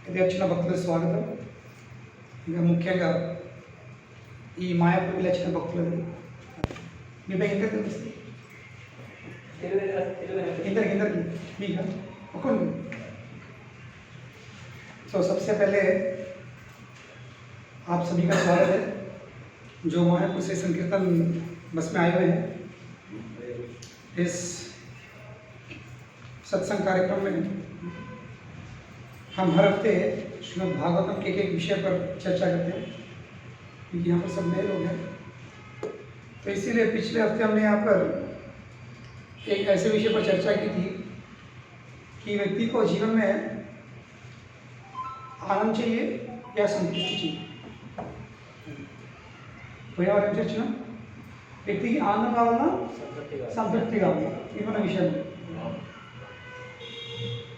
ఇది వచ్చిన భక్తులకు స్వాగతం. ఇంకా ముఖ్యంగా ఈ మాయాపూర్కి వచ్చిన భక్తులది మీ పై ఎంత తెలుస్తుంది इंदर की तो सबसे पहले आप सभी का स्वागत है जो मायापुर से संकीर्तन बस में आए हुए हैं। इस सत्संग कार्यक्रम में हम हर हफ्ते श्रीमद् भागवतम के एक विषय पर चर्चा करते हैं क्योंकि यहाँ पर सब नए लोग हैं। तो इसीलिए पिछले हफ्ते हमने यहाँ पर एक ऐसे विषय पर चर्चा की थी कि व्यक्ति को जीवन में आनंद चाहिए या संतुष्टि चाहिए। पर्यावरण चर्चा व्यक्ति की आनंद కావాలన్నా సంతృప్తి కావాలన్నా ఇది మన విషయం.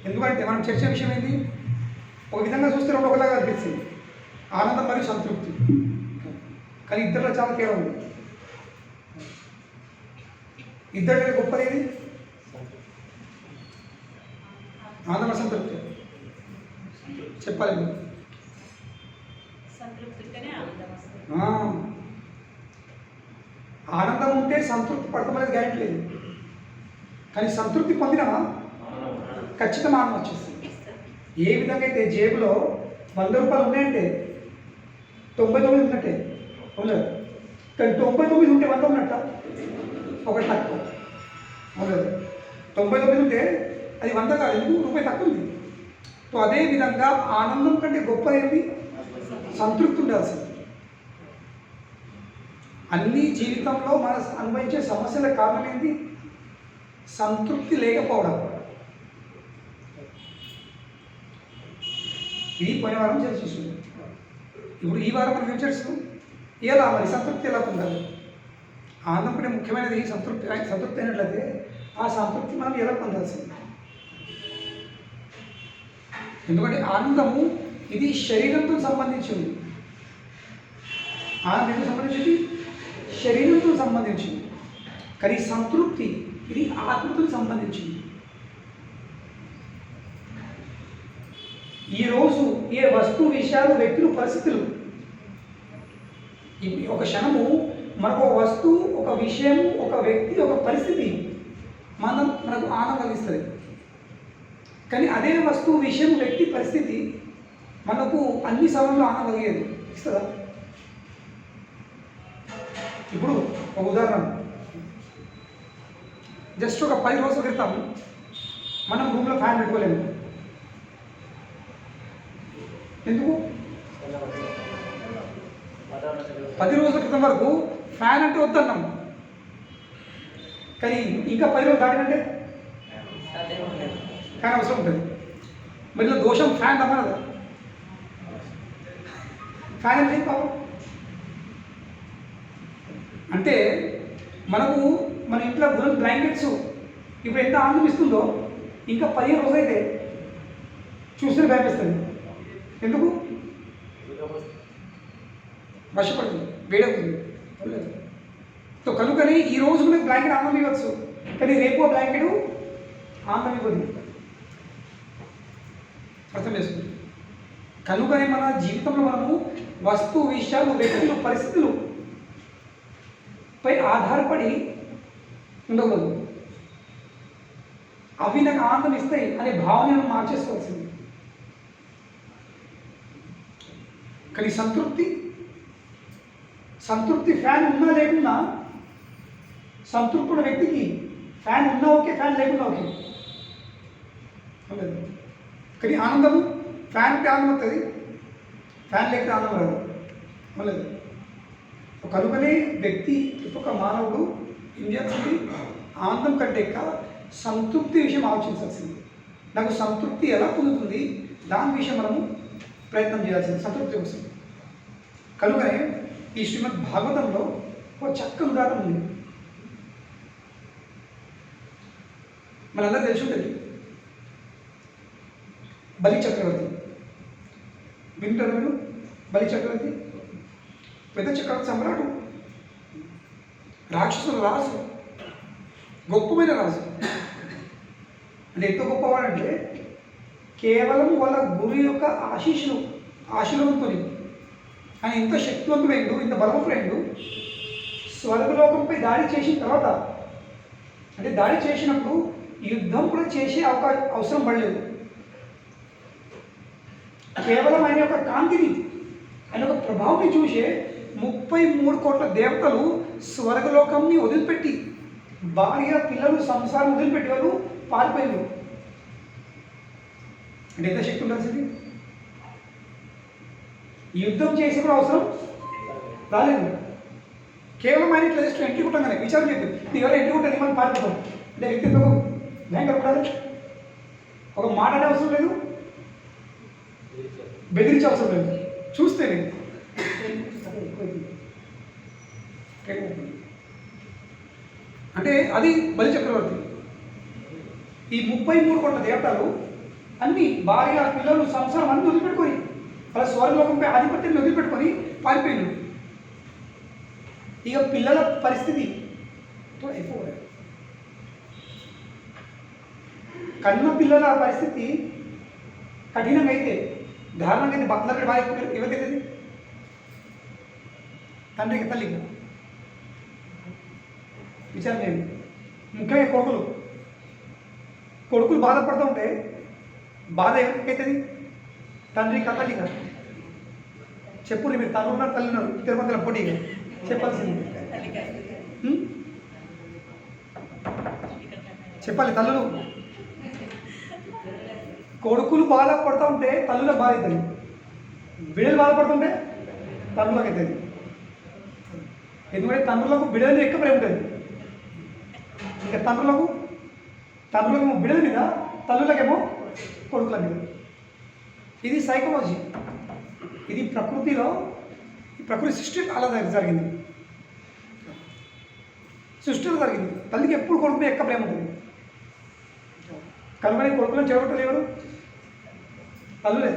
ఎందుకంటే మనం చర్చ విషయం ఏంటి, ఒక విధంగా చూస్తే రెండు ఒకలాగా అనిపిస్తుంది ఆనందం మరియు సంతృప్తి, కానీ ఇద్దరిలో చాలా తేడా ఉంది. ఇద్దరిలో గొప్పది ఏది? ఆనందం సంతృప్తి చెప్పాలి. ఆనందం ఉంటే సంతృప్తి పడతామనేది గ్యారెంటీ లేదు, కానీ సంతృప్తి పొందినా ఖచ్చితంగా ఆనందం వచ్చేస్తుంది. ఏ విధంగా అయితే జేబులో 100 రూపాయలు ఉన్నాయంటే 99 ఉన్నట్టే ఉండదు, కానీ 99 ఉంటే 100 ఉన్నట్ట ఒకటి తక్కువ ఉండదు. 99 ఉంటే అది 100 కాదు, ఎందుకు రూపాయి తక్కువ ఉంది. సో అదేవిధంగా ఆనందం కంటే గొప్ప ఏంటి? సంతృప్తి ఉండాల్సింది. అన్ని జీవితంలో మన అనుభవించే సమస్యల కారణం ఏంటి? సంతృప్తి లేకపోవడం. ఇది పోయిన వారం చర్చిస్తుంది. ఇప్పుడు ఈ వారం మనం ఏం చర్చిస్తాం? ఎలా మరి సంతృప్తి ఎలా పొందాలి? ఆనందం కంటే ముఖ్యమైనది సంతృప్తి అయినట్లయితే ఆ సంతృప్తి మనం ఎలా పొందాల్సింది? ఎందుకంటే ఆనందము ఇది శరీరంతో సంబంధించింది. ఆనందం సంబంధించింది శరీరంతో సంబంధించింది, కానీ సంతృప్తి ఇది ఆత్మతో సంబంధించింది. ఈరోజు ఏ వస్తువు, విషయాలు, వ్యక్తులు, పరిస్థితులు ఒక క్షణము మనకు ఒక వస్తువు, ఒక విషయం, ఒక వ్యక్తి, ఒక పరిస్థితి మనకు ఆనందం కలిగిస్తుంది. కానీ అదే వస్తువు, విషయం, వ్యక్తి, పరిస్థితి మనకు అన్ని సమయంలో ఆనందం కలిగేది ఇస్తుందా? ఇప్పుడు ఒక ఉదాహరణ, జస్ట్ ఒక 10 రోజుల క్రితం మనం రూమ్లో ఫ్యాన్ పెట్టుకోలేము. ఎందుకు? 10 రోజుల క్రితం వరకు ఫ్యాన్ అంటే వద్దన్నాం, కానీ ఇంకా 10 రోజులు దాటినంటే ఫ్యాన్ అవసరం ఉంటుంది. మరి ఇలా దోషం ఫ్యాన్ అమ్మనదా? ఫ్యాన్ ఏం పాపం అంటే మనకు మన ఇంట్లో గురం బ్లాంకెట్స్ ఇప్పుడు ఎంత ఆనందం ఇస్తుందో ఇంకా 15 రోజులు అయితే చూస్తే భయపిస్తుంది. ఎందుకు? వర్షపడుతుంది, వేడవుతుంది. సో కనుకని ఈ రోజు మనకు బ్లాంకెట్ ఆనందం ఇవ్వచ్చు, కానీ రేపు ఆ బ్లాంకెట్ ఆనందం ఇవ్వదు. అర్థం చేసుకుంది. కనుకనే మన జీవితంలో మనము వస్తు, విషయాలు, వ్యక్తులు, పరిస్థితులు పై ఆధారపడి ఉండకూడదు. అవి నాకు ఆనందం ఇస్తాయి అనే భావనను మార్చేసుకోవాల్సింది. కానీ సంతృప్తి ఫ్యాన్ ఉన్నా లేకున్నా, సంతృప్తున్న వ్యక్తికి ఫ్యాన్ ఉన్నా ఓకే, ఫ్యాన్ లేకున్నా ఓకే. కానీ ఆనందము ఫ్యాన్ ఉంటే ఆనందం వస్తుంది, ఫ్యాన్ లేకపోతే ఆనందం రాదు. లేదు. కనుకనే వ్యక్తి ఒక మానవుడు ఏం చేయాల్సింది? ఆనందం కంటే సంతృప్తి విషయం ఆలోచించాల్సింది. నాకు సంతృప్తి ఎలా పొందుతుంది దాని విషయం మనము ప్రయత్నం చేయాల్సింది, సంతృప్తి కోసం. కనుకనే ఈ శ్రీమద్ భాగవతంలో ఒక చక్కని ఉదాహరణ ఉంది. మనందరూ తెలిసి ఉంటుంది, బలి చక్రవర్తి. వింటారు మీరు? బలి చక్రవర్తి పెద్ద చక్రవర్తి, సమ్రాటు, రాక్షసుల రాజు, గొప్పమైన రాజు. అంటే ఎంత గొప్పవాడంటే కేవలం వాళ్ళ గురువు యొక్క ఆశీర్వాదంతో ఆయన ఎంత శక్తివంతుడైండు, ఇంత బలవంతుడైండు. స్వర్గలోకంపై దాడి చేసిన తర్వాత, అంటే దాడి చేసినప్పుడు యుద్ధం కూడా చేసే అవసరం పడలేదు. కేవలం ఆయన యొక్క కాంతిని, ఆయన యొక్క ప్రభావాన్ని చూసే 33 కోట్ల దేవతలు స్వర్గలోకంని వదిలిపెట్టి, భార్య పిల్లలు సంసారం వదిలిపెట్టి వాళ్ళు పారిపోయారు. అంటే ఎంత శక్తి ఉండాల్సింది. యుద్ధం చేసే కూడా అవసరం రాలేదు. కేవలం ఆయన ఇట్లా జస్ట్ ఎంట్రీ కుట్టంగానే విచారం చెప్పి ఇది ఎవరు ఎంట్రీ కుట్టని మనం పారిపోతాం. అంటే వ్యక్తిత్వం భయంకర ఉండాలి. ఒక మాట అనే అవసరం లేదు, బెదిరించే అవసరం లేదు, చూస్తే లేదు. అంటే అది బలి చక్రవర్తి. ఈ 33 కోట్ల దేవతలు అన్ని భార్య పిల్లలు సంసారం అన్ని వదిలిపెట్టుకొని వాళ్ళ స్వర్గలోకంపై ఆధిపత్యాన్ని వదిలిపెట్టుకొని పారిపోయినాడు. ఇక పిల్లల పరిస్థితి అయిపోవాలి. కన్న పిల్లల పరిస్థితి కఠినంగా అయితే, దారుణంగా అయితే భక్తుల బాగా ఎవరికైతుంది? తండ్రికి తల్లికి విచారం చేయండి. ముఖ్యంగా కొడుకులు బాధపడుతూ ఉంటే బాధ ఎవరికైతుంది? తండ్రికి తల్లిగా. చెప్పులు మీరు తల్లి ఉన్నారు, తల్లి ఉన్నారు, ఇద్దరి మధ్యలో పోటీగా చెప్పాల్సింది చెప్పాలి. తల్లులు కొడుకులు బాధపడుతూ ఉంటే తల్లులకు బాధ అవుతుంది, బిడ్డలు బాధపడుతుంటే తల్లులకు అవుతుంది. ఎందుకంటే తండ్రులకు బిడ్డలు ఎక్కువ ప్రేమ ఉంటుంది. ఇంకా తండ్రులకు బిడ్డల మీద, తల్లులకేమో కొడుకుల మీద. ఇది సైకాలజీ. ఇది ప్రకృతి సృష్టి అలా జరిగింది. సృష్టిలో జరిగింది. తల్లికి ఎప్పుడు కొడుకు మీద ఎక్కువ ప్రేమ ఉంటుంది. కనుక కొడుకులను చెడగొట్టలు ఎవరు? తల్లులే.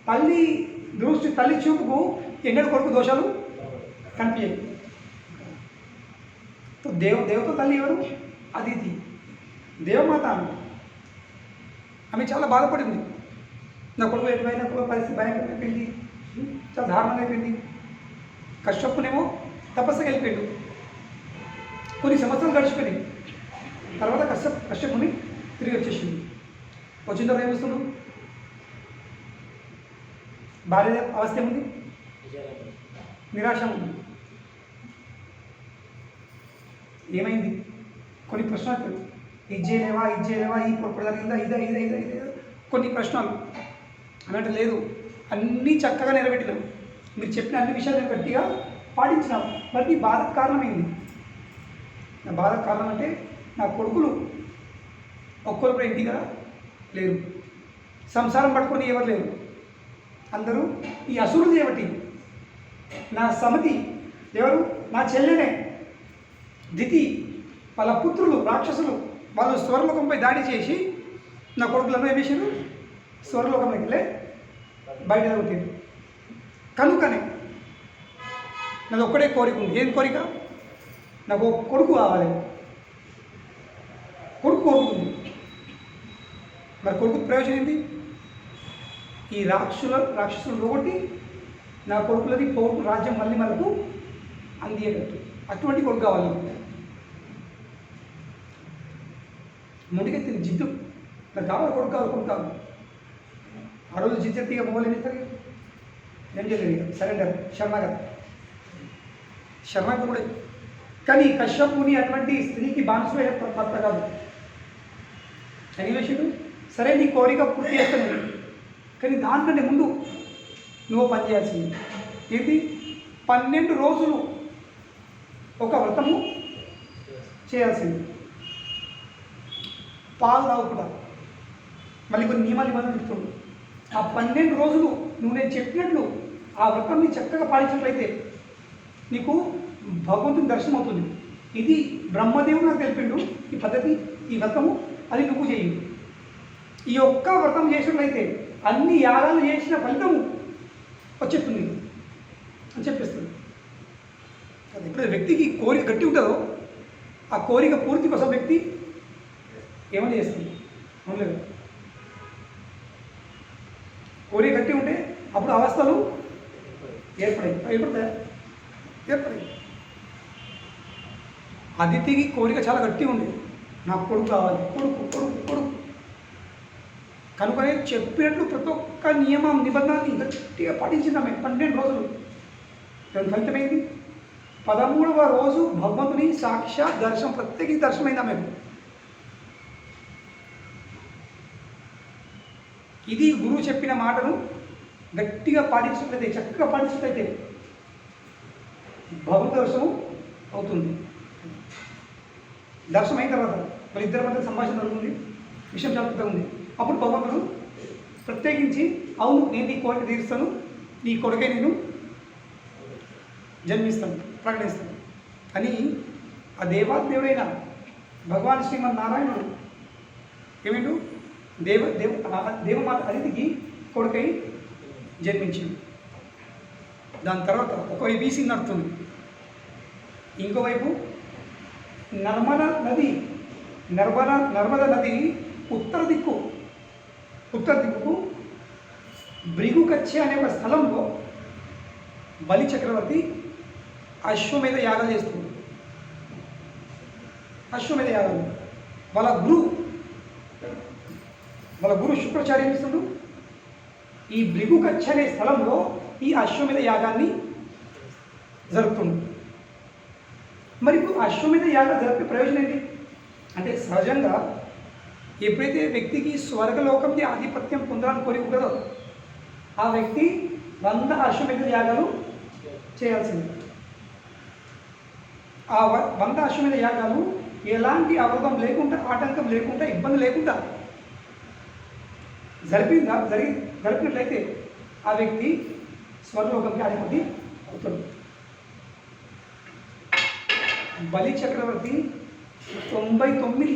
తల్లి దృష్టి, తల్లి చూపుకు ఎన్నడూ కొడుకు దోషాలు కనిపించాయి. దేవత తల్లి ఎవరు? అదితి, దేవమాత. ఆమె చాలా బాధపడింది. నా కొడుకు ఎటువైనా పరిస్థితి భయంకరంగా అయిపోయింది, చాలా దారుణంగా అయిపోయింది. కశ్యపునేమో తపస్సుకి వెళ్ళిపోయాడు. కొన్ని సంవత్సరాలు గడిచిపోయినాయి. తర్వాత కశ్యపుని తిరిగి వచ్చేసింది. వచ్చిన తర్వాత ఏమొస్తున్నాడు? భార్య అవస్థ ఏముంది? నిరాశ ఉంది. ఏమైంది? కొన్ని ప్రశ్నలు, ఇది చేయలేవా, ఈ పొరపాటు జరిగిందా, ఇదే కొన్ని ప్రశ్నలు అన్నట్టు లేదు. అన్నీ చక్కగా నెరవేర్చినాం. మీరు చెప్పిన అన్ని విషయాలు నేను గట్టిగా పాటించినాం. మరి నీ బాధకు కారణం ఏంది? నా బాధకు కారణం అంటే నా కొడుకులు ఒక్కరు కూడా ఇంటిగా లేరు, సంసారం పట్టుకొని ఎవరు లేరు, అందరూ ఈ అసురులు చేయబట్టి. నా సమతి ఎవరు? నా చెల్లెనే దితి, వాళ్ళ పుత్రులు రాక్షసులు, వాళ్ళు స్వర్లోకంపై దాడి చేసి నా కొడుకులను ఏం చేశారు? స్వర్లోకంలోకి వెళ్ళే బయట కొట్టారు. కనుకనే నాది ఒక్కడే కోరిక ఉంది. ఏం కోరిక? నాకు ఒక కొడుకు కావాలి. కొడుకు కోరుకుంది. మరి కొడుకు ప్రయోజనం ఏంటి? ఈ రాక్షసులు ఒకటి నా కొడుకులది పౌరు రాజ్యం మళ్ళీ మనకు అందియగట్టు. అటువంటి కొడుకు కావాలి. ముందుకెత్తింది జిద్దు. నాకు కావాలి, కొడుకు కావాలి. ఆ రోజు జిద్దెత్తిగా మొబైల్ ఏం చేస్తారు? ఏం చేయలేదు. ఇక సరెండర్, శరణాగతి కూడా. కానీ కశ్యపుని అటువంటి స్త్రీకి బానిస భర్త కాదు. అనివేశుడు సరే నీ కోరిక పూర్తి చేస్తాను, కానీ దానికంటే ముందు నువ్వు పని చేయాల్సింది ఏంటి? 12 రోజులు ఒక వ్రతము చేయాల్సింది. పాలు తాగుకుంటా. మళ్ళీ కొన్ని నిబంధనలు చెప్తుండు. ఆ 12 రోజులు నువ్వు నేను చెప్పినట్లు ఆ వ్రతాన్ని చక్కగా పాటించినట్లయితే నీకు భగవంతుని దర్శనం అవుతుంది. ఇది బ్రహ్మదేవుడు నాకు తెలిపిండు ఈ పద్ధతి, ఈ వ్రతము. అది నువ్వు చేయి. ఈ ఒక్క వ్రతం చేసినట్లయితే అన్ని యాగాలు చేసిన ఫలితము వచ్చేస్తుంది అని చెప్పేస్తుంది. అది ఎప్పుడైతే వ్యక్తికి కోరిక గట్టి ఉంటుందో ఆ కోరిక పూర్తి కోసం వ్యక్తి ఏమని చేస్తుంది? ఉండలేదు. కోరిక గట్టి ఉంటే అప్పుడు అవస్థలు ఏర్పడతాయి. అదితికి కోరిక చాలా గట్టిగా ఉండేది, నాకు కొడుకు కావాలి, కొడుకు కొడుకు కొడుకు కనుకనే చెప్పినట్లు ప్రతి ఒక్క నియమం నిబంధనని గట్టిగా పాటించింది ఆమె 12 రోజులు. దాని ఫలితమైంది 13వ రోజు భగవంతుని సాక్షాత్ దర్శనం, ప్రత్యేక దర్శనమైంది ఆమెకు. ఇది గురువు చెప్పిన మాటను గట్టిగా పాటించినట్లయితే, చక్కగా పాటించినట్లయితే భగవద్ దర్శనం అవుతుంది. దర్శనం అయిన తర్వాత మరి ఇద్దరి మధ్య సంభాషణ జరుగుతుంది, విషయం చాలా పెద్దగా ఉంది. అప్పుడు భగవంతుడు ప్రత్యేకించి, అవును నేను నీ కోరిక తీరుస్తాను, నీ కొడుకే నేను జన్మిస్తాను, ప్రకటిస్తాను అని ఆ దేవాదేవుడైన భగవాన్ శ్రీమన్నారాయణుడు ఏమిటూ దేవమాత అదితికి కొడుకై జన్మించింది. దాని తర్వాత ఒకవైపు ఈ సీన్ నడుతుంది, ఇంకోవైపు నర్మదా నది ఉత్తర దిక్కుకు భృగుకచ్చి అనే ఒక స్థలంలో బలి చక్రవర్తి అశ్వమేధ యాగాలు చేస్తుంది. అశ్వమేధ యాగాలు వాళ్ళ గురు శుక్రాచార్య ఏమిస్తున్నాడు, ఈ భృగుకచ్చి అనే స్థలంలో ఈ అశ్వమేధ యాగాన్ని జరుపుతుంది. మరి ఇప్పుడు అశ్వమేధ యాగం జరిపే ప్రయోజనం ఏంటి అంటే, సహజంగా ఎప్పుడైతే వ్యక్తికి స్వర్గలోకంకి ఆధిపత్యం పొందాలని కోరిక ఉంటుందో ఆ వ్యక్తి 100 అశ్వమేధ యాగాలు చేయాల్సింది. ఆ 100 అశ్వమేధ యాగాలు ఎలాంటి అవరోధం లేకుండా, ఆటంకం లేకుండా, ఇబ్బంది లేకుండా జరిపినట్లయితే ఆ వ్యక్తి స్వర్గలోకంకి అధిపతి అవుతాడు. బలి చక్రవర్తి 99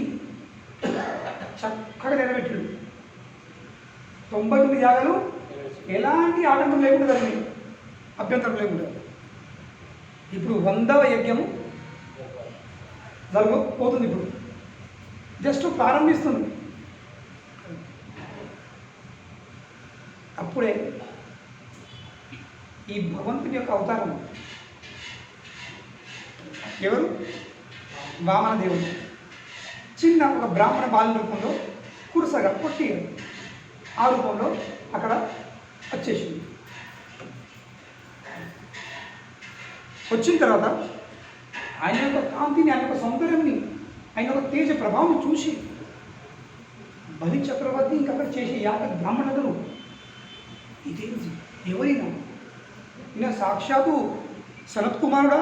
చక్కగా నెరవేర్చాడు. 99 యాగాలు ఎలాంటి ఆటంకం లేకుండా జరిగింది, అభ్యంతరం లేకుండా. ఇప్పుడు 100వ యజ్ఞము జరగబోతుంది. ఇప్పుడు జస్ట్ ప్రారంభిస్తుంది. అప్పుడే ఈ భగవంతుని యొక్క అవతారం ఎవరు, వామన దేవుడు చిన్న ఒక బ్రాహ్మణ బాలుని రూపంలో కురుసగా కొట్టిగా ఆ రూపంలో అక్కడ వచ్చేసింది. వచ్చిన తర్వాత ఆయన యొక్క కాంతిని, ఆయన యొక్క సౌందర్యాన్ని, ఆయన యొక్క తేజ ప్రభావం చూసి బలి చక్రవర్తి ఇంకక్కడ చేసే యాగ బ్రాహ్మణులు ఇదేంటి, ఎవరైనా ఈయన సాక్షాత్తు సనత్ కుమారుడా,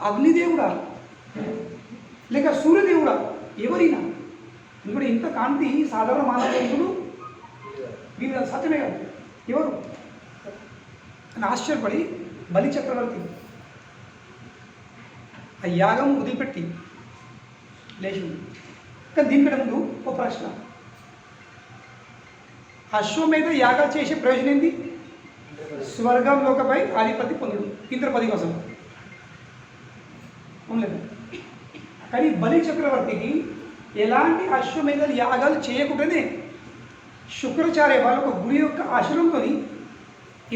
అగ్నిదేవుడా, లేక సూర్యదేవుడా, ఎవరైనా ఇప్పుడు ఇంత కాంతి సాధారణ మానవుడు వీళ్ళు సత్యమే కాదు, ఎవరు అని ఆశ్చర్యపడి బలి చక్రవర్తి ఆ యాగం వదిలిపెట్టి లేచింది. కానీ దీనికంటే ముందు ఒక ప్రశ్న, అశ్వమేధ యాగాలు చేసే ప్రయోజనం ఏంటి? స్వర్గంలోకపై ఆధిపత్యం పొందుడు, ఇంద్రపది కోసం ఉండలేదు. కానీ బలి చక్రవర్తికి ఎలాంటి అశ్వమేధ యాగాలు చేయకుండానే శుక్రాచార్య వాళ్ళ ఒక గురి యొక్క ఆశ్రమంతో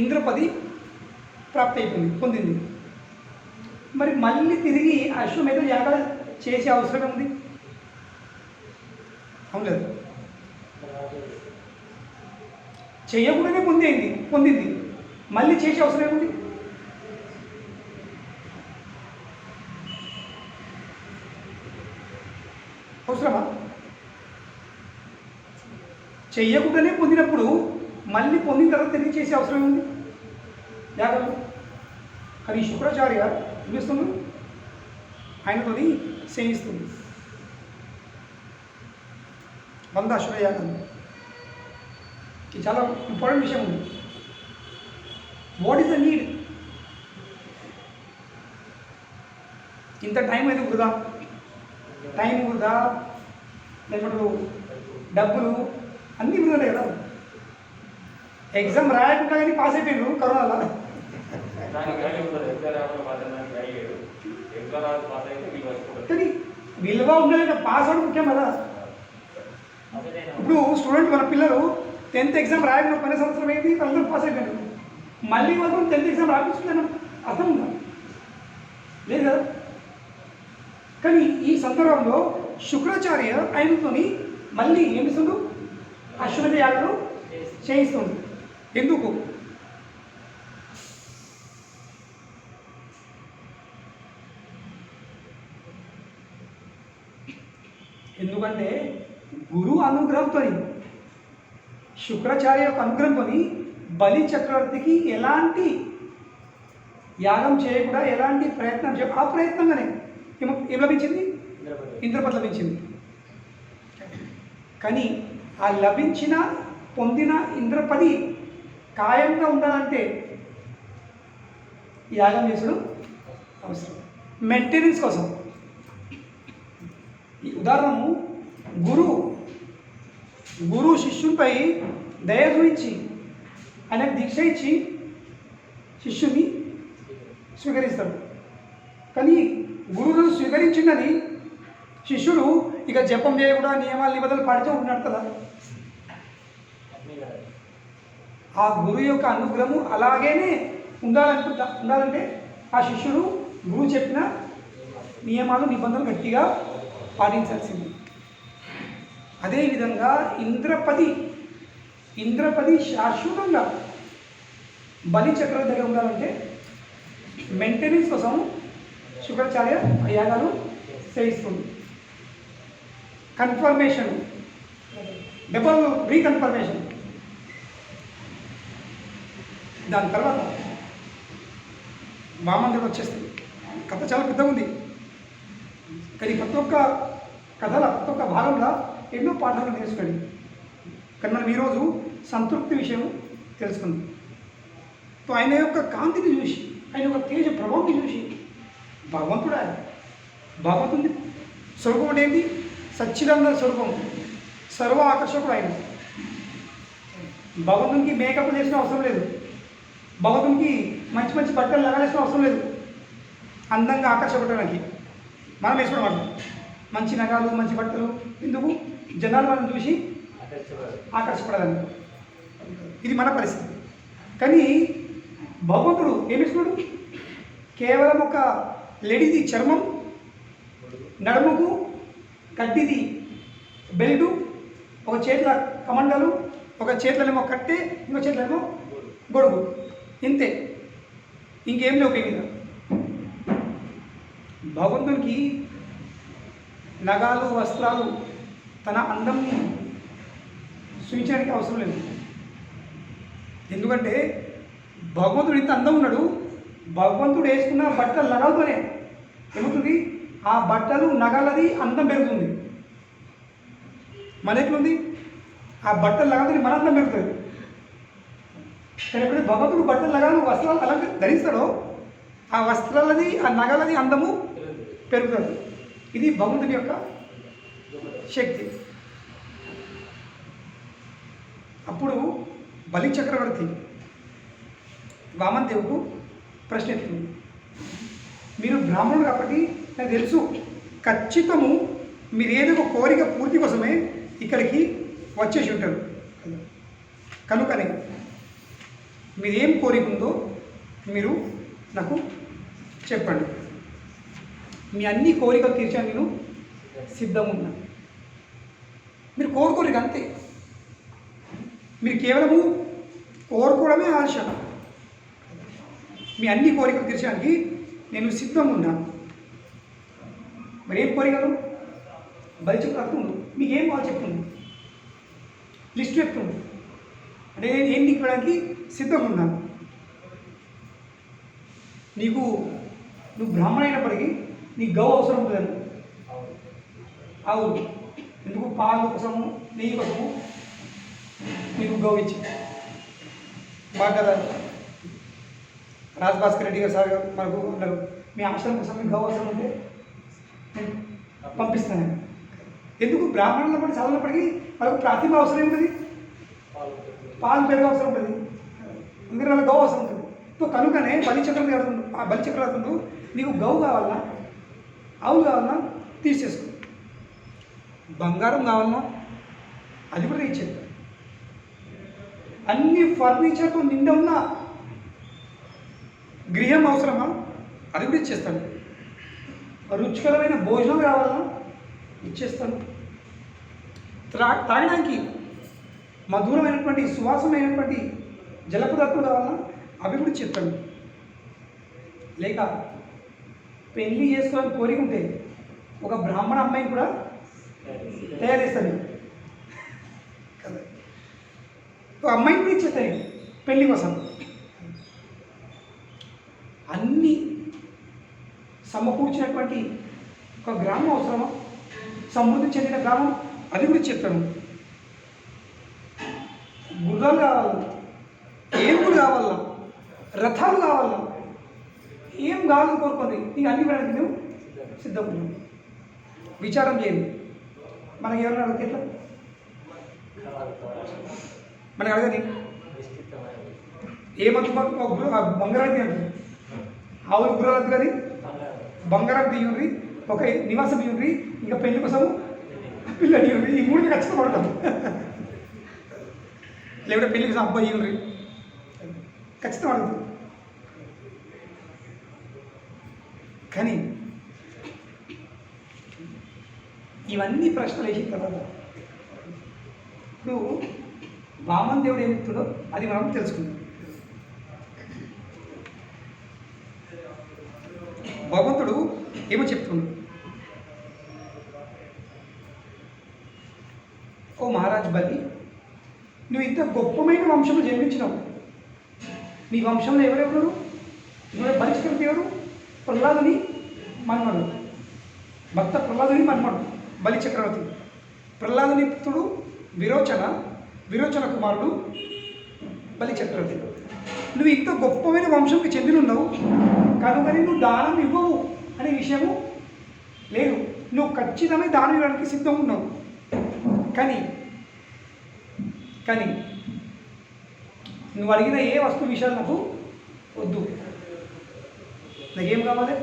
ఇంద్రపది ప్రాప్తి అయిపోయింది, పొందింది. మరి మళ్ళీ తిరిగి అశ్వమేధ యాగాలు చేసే అవసరం ఉంది? అవునలేదు, చేయకుండానే పొందింది, మళ్ళీ చేసే అవసరం ఏముంది? అవసరమా? చెయ్యకుండానే పొందినప్పుడు మళ్ళీ పొందిన తర్వాత తిరిగి చేసే అవసరం ఉంది యాగాలు? కానీ శుక్రాచార్య చూపిస్తుంది, ఆయనతోని సేవిస్తుంది 100 అశ్వమేధ యాగాలు. ఇది చాలా ఇంపార్టెంట్ విషయం ఉంది. What is the need? ఇంత టైం అయితే వృధా, టైం వృధా, లేకపోతే డబ్బులు అన్నీ వృధా కదా. ఎగ్జామ్ రాయకుండా కానీ పాస్ అయిపోయారు కరోనాలో. కానీ విలువ ఉండలేదు, పాస్ అవడం ముఖ్యం కదా. పిల్లలు 10th ఎగ్జామ్ రాయడం పోయిన సంవత్సరం ఏంటి వాళ్ళందరూ పాస్ అయిపోయారు. మళ్ళీ వాళ్ళు 10th ఎగ్జామ్ రాపించుకున్నాను అర్థం ఉందా? లేదు కదా. కానీ ఈ సందర్భంలో శుక్రాచార్య ఆయనతోని మళ్ళీ ఏమిస్తుండు, అశ్వమేధ యాగాలు చేయిస్తుంది. ఎందుకు? ఎందుకంటే గురువు అనుగ్రహంతో, శుక్రాచార్య యొక్క అనుగ్రహంతో బలి చక్రవర్తికి ఎలాంటి యాగం చేయకుండా ఎలాంటి ప్రయత్నం ఆ ప్రయత్నంగానే ఏం లభించింది? ఇంద్రపదం లభించింది. కానీ ఆ లభించిన పొందిన ఇంద్రపది ఖాయంగా ఉండాలంటే యాగం చేసుడు అవసరం, మెయింటెనెన్స్ కోసం. ఈ ఉదాహరణము గురువు శిష్యునిపై దయ చూపించి ఆయనకు దీక్ష ఇచ్చి శిష్యుని స్వీకరిస్తాడు. కానీ గురువును స్వీకరించిందని శిష్యుడు ఇక జపం చేయకుండా నియమాలు నిబంధనలు పాటించే ఉన్నాడు కదా. ఆ గురువు యొక్క అనుగ్రహము అలాగేనే ఉండాలంటే ఆ శిష్యుడు గురువు చెప్పిన నియమాలు నిబంధనలు గట్టిగా పాటించాల్సింది. అదేవిధంగా ఇంద్రపది శాశ్వతంగా బలి చక్రవర్తి దగ్గర ఉండాలంటే మెయింటెనెన్స్ కోసం శుక్రాచార్య యాగాలు చేయిస్తుంది. Confirmation, double reconfirmation. దాని తర్వాత వామనుడు వచ్చేస్తుంది. కథ చాలా పెద్దగా ఉంది, కానీ ప్రతి ఒక్క కథల ప్రతి ఒక్క భాగంలో ఎన్నో పాఠాలు నేర్చుకోండి. కానీ మనం ఈరోజు సంతృప్తి విషయం తెలుసుకుంది. సో ఆయన యొక్క కాంతిని చూసి, ఆయన యొక్క తేజ ప్రభావం చూసి భగవంతుడి స్వరూపం అంటే ఏంటి? సచ్చిదానంద స్వరూపం, సర్వ ఆకర్షకుడు ఆయన. భగవంతునికి మేకప్ చేసిన అవసరం లేదు, భగవంతునికి మంచి మంచి బట్టలు లగాలేసిన అవసరం లేదు. అందంగా ఆకర్షపడడానికి మనం వేసుకోవడం అట్లా మంచి నగాలు మంచి బట్టలు ఎందుకు? జనాలు మనం చూసి ఆకర్షపడాలని. ఇది మన పరిస్థితి. కానీ భగవంతుడు ఏమి వేసుకున్నాడు? కేవలం ఒక లెడిది చర్మం, నడుముకు కడ్డిది బెల్టు, ఒక చేతుల కమండలు, ఒక చేతులనేమో కట్టె, ఇంకో చేతులనేమో గొడుగు, ఇంతే, ఇంకేం లేవు మీద. భగవంతునికి నగాలు వస్త్రాలు తన అందంని సూచించడానికి అవసరం లేదు. ఎందుకంటే భగవంతుడు ఇంత అందం ఉన్నాడు. భగవంతుడు వేసుకున్న బట్టలు నగలతోనే ఏమవుతుంది? ఆ బట్టలు నగలది అందం పెరుగుతుంది. మన ఎట్లుంది? ఆ బట్టలు నగలది మన అందం పెరుగుతుంది. కానీ ఎప్పుడైతే భగవంతుడు బట్టలు నగలు వస్త్రాలు అలా ధరిస్తాడో ఆ వస్త్రాలది ఆ నగలది అందము పెరుగుతుంది. ఇది భగవంతుడి యొక్క శక్తి. అప్పుడు బలి చక్రవర్తి వామన్ దేవుడు ప్రశ్న ఎత్తుంది. మీరు బ్రాహ్మణుడు కాబట్టి నాకు తెలుసు, ఖచ్చితము మీరు ఏదో ఒక కోరిక పూర్తి కోసమే ఇక్కడికి వచ్చేసి ఉంటారు. కనుకనే మీరేం కోరిక ఉందో మీరు నాకు చెప్పండి. మీ అన్ని కోరికలు తీర్చాను, నేను సిద్ధంగా ఉన్నా. మీరు కోరుకోరు అంతే. మీరు కేవలము కోరుకోవడమే ఆశ. మీ అన్ని కోరికలు తీర్చడానికి నేను సిద్ధంగా ఉన్నాను. మరి ఏం కోరికలు? బలి చెప్తుండు. మీకేం కావాలి చెప్తుండు, లిస్ట్ చెప్తుండు. అంటే నేను ఏం నీకు ఇవ్వడానికి సిద్ధంగా ఉన్నాను. నువ్వు బ్రాహ్మణ అయినప్పటికీ నీకు గౌ అవసరం ఉంటుందని. అవును, ఎందుకు? పాలు కోసము, నెయ్యి కోసము నీకు గౌ ఇచ్చి బాగా రాజభాస్కర్ రెడ్డి గారు సార్ మనకు అన్నారు, మీ ఆశ్రమం కోసం మీకు గౌ అవసరం ఉంటే నేను పంపిస్తాను. ఎందుకు? బ్రాహ్మణుల పడి చదవనప్పటికీ వాళ్ళకు ప్రాథమిక అవసరం ఉంటుంది, పాలు పెరుగు అవసరం ఉంటుంది, అందుకని వాళ్ళకి గౌ అవసరం ఉంటుంది. సో కనుకనే బలి చక్రవర్తుడు నీకు గౌ కావాలన్నా, ఆవు కావాలన్నా తీసేసుకో, బంగారం కావాలన్నా అది కూడా ఇచ్చేది. అన్ని ఫర్నిచర్తో నిండా ఉన్న గృహం అవసరమా? అది కూడా ఇచ్చేస్తాను. రుచికరమైన భోజనం కావాలన్నా ఇచ్చేస్తాను. తాగడానికి మధురమైనటువంటి సువాసమైనటువంటి జలపదార్థాలు కావాలన్నా అవి కూడా ఇచ్చేస్తాను. లేక పెళ్ళి చేసుకోవాలని కోరిక ఉంటే ఒక బ్రాహ్మణ అమ్మాయిని కూడా తయారు చేస్తాను కదా, ఒక అమ్మాయిని కూడా ఇచ్చేస్తాను పెళ్ళి కోసం. అన్నీ సమకూర్చినటువంటి ఒక గ్రామం అవసరమా? సమృద్ధి చెందిన గ్రామం అది కూడా చెప్తాను. గుర్రాలు కావాలన్నా, ఏనుగులు కావాలన్నా, రథాలు కావాలన్నా, ఏం కావాలని కోరుకోండి, నీకు అన్ని వెళ్ళడానికి మేము సిద్ధపడ్డాము. విచారం చేయండి. మనకి ఎవరైనా అడిగితే ఎట్లా? మనకి అడగని ఏమంటు బంగారానికి అంటుంది. ఆవులు గుర్రాలు కానీ బంగారం తీయుండ్రి, ఒక నివాసం ఇవ్వండి, ఇంకా పెళ్లి కోసం పిల్లలు ఇవ్వండి. ఈ మూడు ఖచ్చితంగా పడతాం. లేకుంటే పెళ్లి కోసం అబ్బాయి ఇవ్వండి, ఖచ్చితంగా అడుగుతాం. కానీ ఇవన్నీ ప్రశ్నలు వేసిన తర్వాత ఇప్పుడు వామన్ దేవుడు ఏమి చెప్తాడో అది మనం తెలుసుకుందాం. భగవంతుడు ఏమో చెప్తున్నాడు, ఓ మహారాజ్ బలి, నువ్వు ఇంత గొప్పమైన వంశంలో జన్మించినావు. నీ వంశంలో ఎవరెవరు? నువ్వు బలిష్కృతి ఎవరు? ప్రహ్లాదుని మన్మడు, భక్త ప్రహ్లాదుని మన్మడు బలి చక్రవర్తి. ప్రహ్లాదుని పుత్రుడు విరోచన కుమారుడు బలి చక్రవర్తి. నువ్వు ఇంత గొప్పమైన వంశంకి చెందినున్నావు కనుకని నువ్వు దానం ఇవ్వవు అనే విషయము లేదు. నువ్వు ఖచ్చితమైన దానం ఇవ్వడానికి సిద్ధంగా ఉన్నావు. కానీ నువ్వు అడిగిన ఏ వస్తువు విషయాలు నాకు వద్దు. నాకేం కావాలి?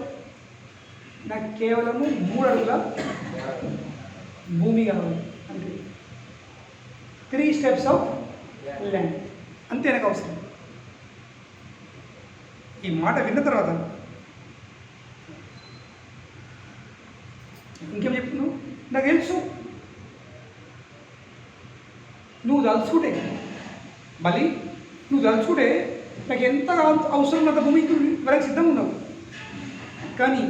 నాకు కేవలము 3 అడుగుల భూమి కావాలి అంతే. 3 స్టెప్స్ ఆఫ్ ల్యాండ్ అంతే నాకు అవసరం. ఈ మాట విన్న తర్వాత ఇంకేం చెప్తున్నావు? నాకు తెలుసు నువ్వు తలుచుకుంటే బలి, నువ్వు తలుచుకుంటే నాకు ఎంత అవసరం అంత భూమి వరకు సిద్ధంగా ఉన్నావు. కానీ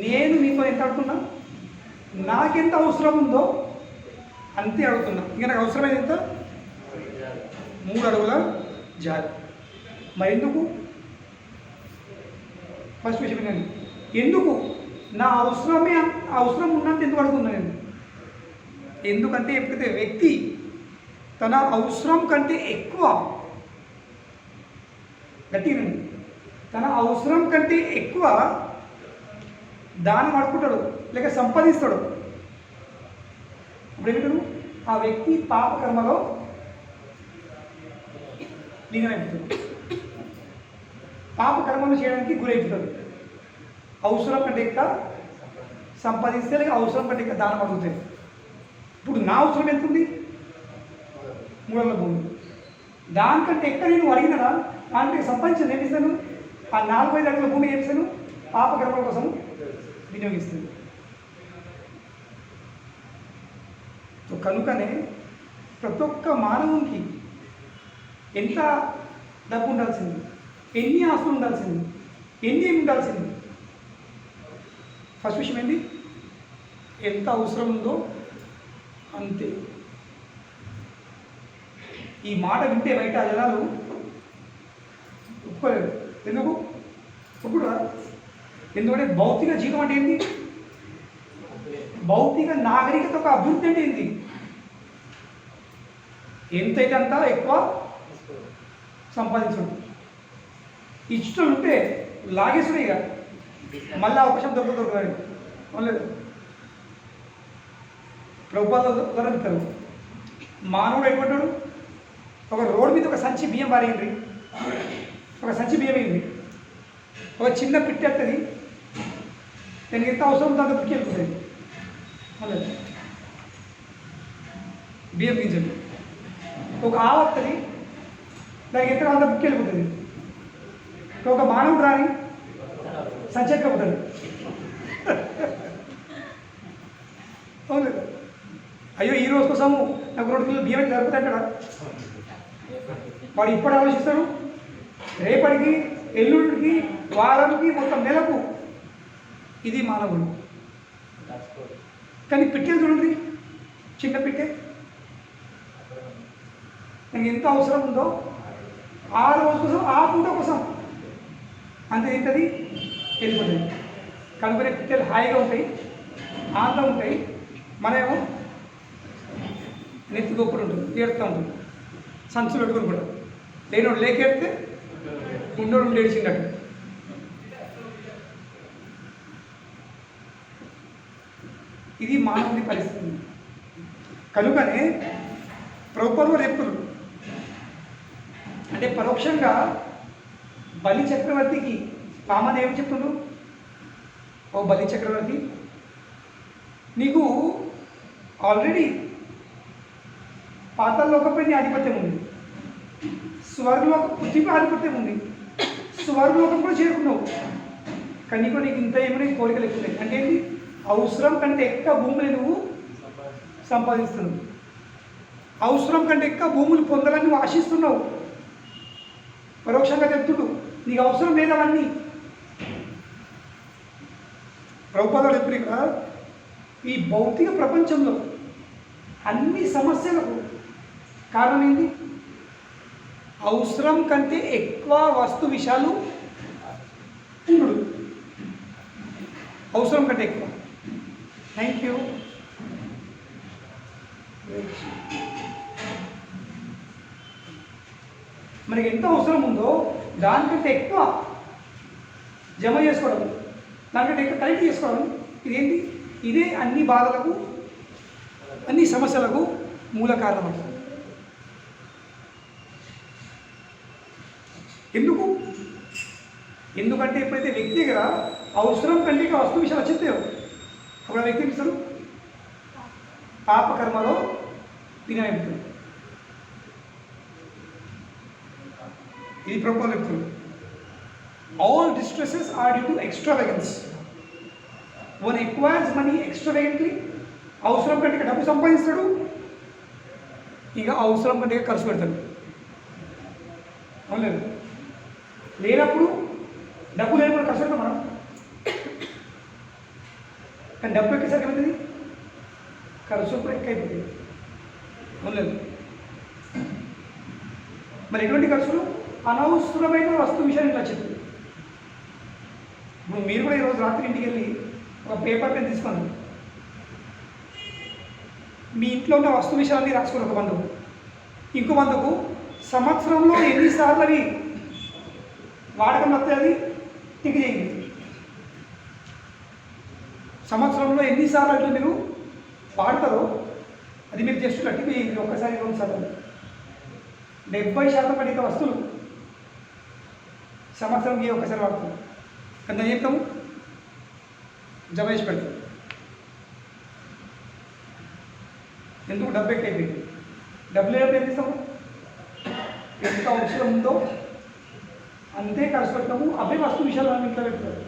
నేను మీతో ఎంత అడుగుతున్నా? నాకెంత అవసరం ఉందో అంతే అడుగుతున్నా. ఇంకా నాకు అవసరమైంది ఎంత? 3 అడుగుల జాలి. మరి ఎందుకు? ఫస్ట్ విషయం ఏంటండి, ఎందుకు నా అవసరం ఉన్నంత ఎందుకు అడుగుతున్నా నేను? ఎందుకంటే ఎప్పుడైతే వ్యక్తి తన అవసరం కంటే ఎక్కువ గట్టినండి, తన అవసరం కంటే ఎక్కువ దానం అడుకుంటాడు లేక సంపాదిస్తాడు, ఇప్పుడు ఏమిటాడు? ఆ వ్యక్తి పాపకర్మలో లీనమైపోతాడు, పాపకర్మలు చేయడానికి గురైపోతాడు. అవసరం కంటే ఎక్కువ సంపాదిస్తే లేక అవసరం కంటే ఎక్కువ దానం అడుగుతాయి. ఇప్పుడు నా అవసరం ఎంత ఉంది? 3 అడుగుల భూమి. దానికంటే ఎక్కువ నేను అడిగినా దాంట్లో సంపాదించిన ఏమి ఇస్తాను? ఆ 4-5 అడుగుల భూమి ఏమి ఇస్తాను? పాపకర్మల కోసం వినియోగిస్తుంది. కనుకనే ప్రతి ఒక్క మానవునికి ఎంత డబ్బు ఉండాల్సింది, ఎన్ని ఆస్తులు ఉండాల్సింది, ఎన్ని ఉండాల్సింది? ఫస్ట్ విషయం ఏంటి? ఎంత అవసరం ఉందో అంతే. ఈ మాట వింటే బయట జనాలు ఒప్పుకోలేరు. ఎందుకు ఒప్పుడా? ఎందుకంటే భౌతిక జీవితం అంటే ఏంటి? భౌతిక నాగరికత ఒక అభివృద్ధి అంటే ఏంటి? ఎంతైతే అంత ఎక్కువ సంపాదించడం, ఇష్టం ఉంటే లాగేసుడే. ఇక మళ్ళీ అవకాశం దొరకదు. మళ్ళీ ప్రభుత్వాలు ఇస్తారు. మానవుడు ఎటువంటి ఒక రోడ్డు మీద ఒక సంచి బియ్యం పారేయండి, ఒక సంచి బియ్యం వేయండి, ఒక చిన్న పిట్టి వస్తుంది, దానికి ఎంత అవసరం ఉందో అంత పిట్టి వెళ్ళిపోతుంది. మళ్ళీ బియ్యం గింజలు ఒక ఆవు వస్తుంది, దానికి ఎంత అంత బుక్ వెళ్ళిపోతుంది. ఒక మానవుడు రాని సంచెక్కపోతాడు. అవును కదా? అయ్యో ఈ రోజు కోసము నాకు 2 కిలోలు బియ్యం జరుగుతాడా? వాడు ఇప్పుడు ఆలోచిస్తాడు రేపటికి, ఎల్లుండికి, వారానికి, మొత్తం నెలకు. ఇది మానవుడు. కానీ పిట్టేది చూడండి, చిన్న పిట్టే నాకు ఎంత అవసరం ఉందో ఆ రోజు కోసం, ఆ పూట కోసం అంతే తింటుంది, వెళ్ళిపోతుంది. కనుక పిట్టలు హాయిగా ఉంటాయి, ఆనందం ఉంటాయి. మనమేమో నెత్తి గొప్పలు ఉంటుంది, ఏడుతూ ఉంటుంది, సంచులు పెట్టుకుని కూడా. లేనోడు లేకెడితే ఉండోడు ఏడిచిండట. ఇది మానవుని పరిస్థితి. కనుకనే ప్రభుత్వం చెప్తున్నారు, అంటే పరోక్షంగా బలి చక్రవర్తికి పామని ఏమి చెప్తున్నారు? ఓ బలి చక్రవర్తి, నీకు ఆల్రెడీ పాతాళలోకంపై నీ ఆధిపత్యం ఉంది, స్వర్గలోకం పృథ్వీపై ఆధిపత్యం ఉంది, స్వర్గలోకం కూడా చేరుకున్నావు. కానీ నీకు ఇంత ఏమైనా కోరికలు ఎక్కువ ఉన్నాయి. అంటే ఏంటి? అవసరం కంటే ఎక్కువ భూములు నువ్వు సంపాదిస్తున్నావు, అవసరం కంటే ఎక్కువ భూములు పొందాలని నువ్వు ఆశిస్తున్నావు. పరోక్షంగా చెప్తుడు నీకు అవసరం లేదవన్నీ. ప్రభుపాదుడు ఎప్పుడు ఇక్కడ ఈ భౌతిక ప్రపంచంలో అన్ని సమస్యలకు కారణం ఏంటి? అవసరం కంటే ఎక్కువ వస్తు విషయాలు ఉండు. అవసరం కంటే ఎక్కువ. Thank you. మనకి ఎంత అవసరం ఉందో దానికంటే ఎక్కువ జమ చేసుకోవడం, దానికంటే ఎక్కువ కలెక్ట్ చేసుకోవడం, ఇదేంటి? ఇదే అన్ని బాధలకు, అన్ని సమస్యలకు మూల కారణం అంటారు. ఎందుకంటే ఎప్పుడైతే వ్యక్తి దగ్గర అవసరం కంటే వస్తు విషయాలు వచ్చేస్తాయో అప్పుడు ఆ వ్యక్తి ఇస్తారు పాపకర్మలో వినయపుతుంది. ఇది ప్రభుత్వం చెప్తుంది. All distresses are due to extravagance. One acquires money extravagantly. అవసరం కంటే డబ్బు సంపాదిస్తాడు, ఇక అవసరం కంటే ఖర్చు పెడతాడు. అవును, లేనప్పుడు డబ్బు లేనప్పుడు ఖర్చు పెడతాం మనం. కానీ డబ్బు ఎక్కేసరికి ఏమవుతుంది? ఖర్చు కూడా ఎక్కువైపోతుంది. అవును, మరి ఎటువంటి ఖర్చులు? అనవసరమైన వస్తువు విషయాన్ని ఇలా చెప్తుంది. ఇప్పుడు మీరు కూడా ఈరోజు రాత్రి ఇంటికి వెళ్ళి ఒక పేపర్ పెన్ తీసుకున్నాను, మీ ఇంట్లో ఉన్న వస్తు విషయాలన్నీ రాసుకుని ఒక బంధువు, ఇంకో బంధువుకు సంవత్సరంలో ఎన్నిసార్లు అవి వాడకం వస్తే అది టిక్ చేయండి. సంవత్సరంలో ఎన్నిసార్లు అట్లా మీరు వాడతారో అది మీరు జస్ట్ టిక్ చేయండి. ఒక్కసారి 2 సార్లు. 70% అధిక వస్తువులు సంవత్సరంకి ఒకసారి వాడుతాం. కానీ ఏం చెప్తాము? జమ చేసి పెడతాం. ఎందుకు? డబ్బు ఎక్కువైపోయింది. డబ్బు లేనప్పుడు ఏం చేస్తాము? ఎంత అవసరం ఉందో అంతే ఖర్చు పెడతాము. అవే వస్తువు విషయాలు మనం ఇంట్లో పెడతారు.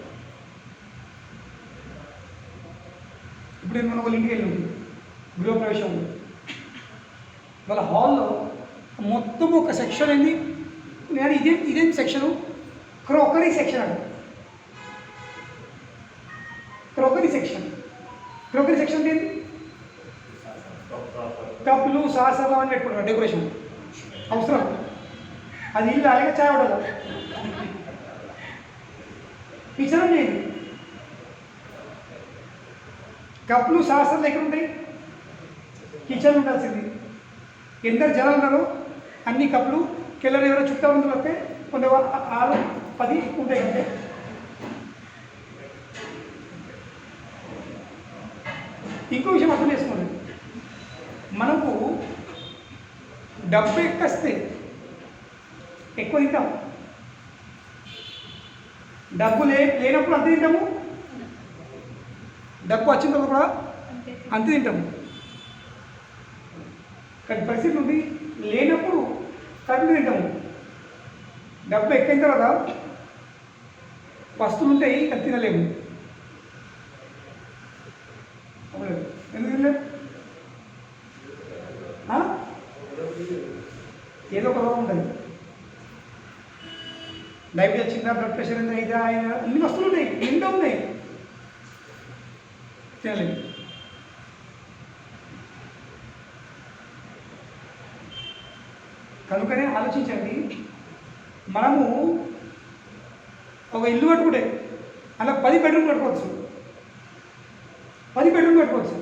ఇప్పుడు నేను మన వాళ్ళ ఇంటికి వెళ్ళి ఉంది, గృహప్రవేశం ఉంది. వాళ్ళ హాల్లో మొత్తం ఒక సెక్షన్ ఏంది, నేను ఇదేం సెక్షను? క్రోకరీ సెక్షన్ అంట. Crockery section. క్రోకరీ సెక్షన్ ఏంటి? కప్పులు, సాసాలు అని పెట్టుకుంటారు డెకరేషన్. అవసరం అది ఇల్లు అలాగే చాయ్ ఉండదు. విచారం చేయండి. కప్పులు, సాసాలు ఎక్కడ ఉంటాయి? కిచెన్ ఉండాల్సింది. ఎందరు జనాలు ఉన్నారో అన్ని కప్పులు కెళ్ళని ఎవరో చుట్టూ ఉంటే కొంత 6, 10 ఉంటాయి కంటే. ఇంకో విషయం అర్థం చేసుకోండి, మనకు డబ్బు ఎక్కస్తే ఎక్కువ తింటాం, డబ్బు లేనప్పుడు అంత తింటాము, డబ్బు వచ్చిన తర్వాత కూడా అంత తింటాము. కానీ పరిస్థితి ఉంది, లేనప్పుడు కడుపు తింటాము, డబ్బు ఎక్కిన తర్వాత వస్తువులు ఉంటాయి, అది తినలేము. ఎందుకు తినలేము? ఏదో ఒక రోగం ఉంటుంది. డయాబెటీస్ వచ్చిందా, బ్లడ్ ప్రెషర్ ఎంత అయితే ఆయన అన్ని వస్తువులు ఉన్నాయి, నిండా ఉన్నాయి, తినలేము. కనుకనే ఆలోచించండి, మనము ఒక ఇల్లు కట్టుకుంటే అలా 10 బెడ్రూమ్ కట్టుకోవచ్చు, 10 బెడ్రూమ్ కట్టుకోవచ్చు.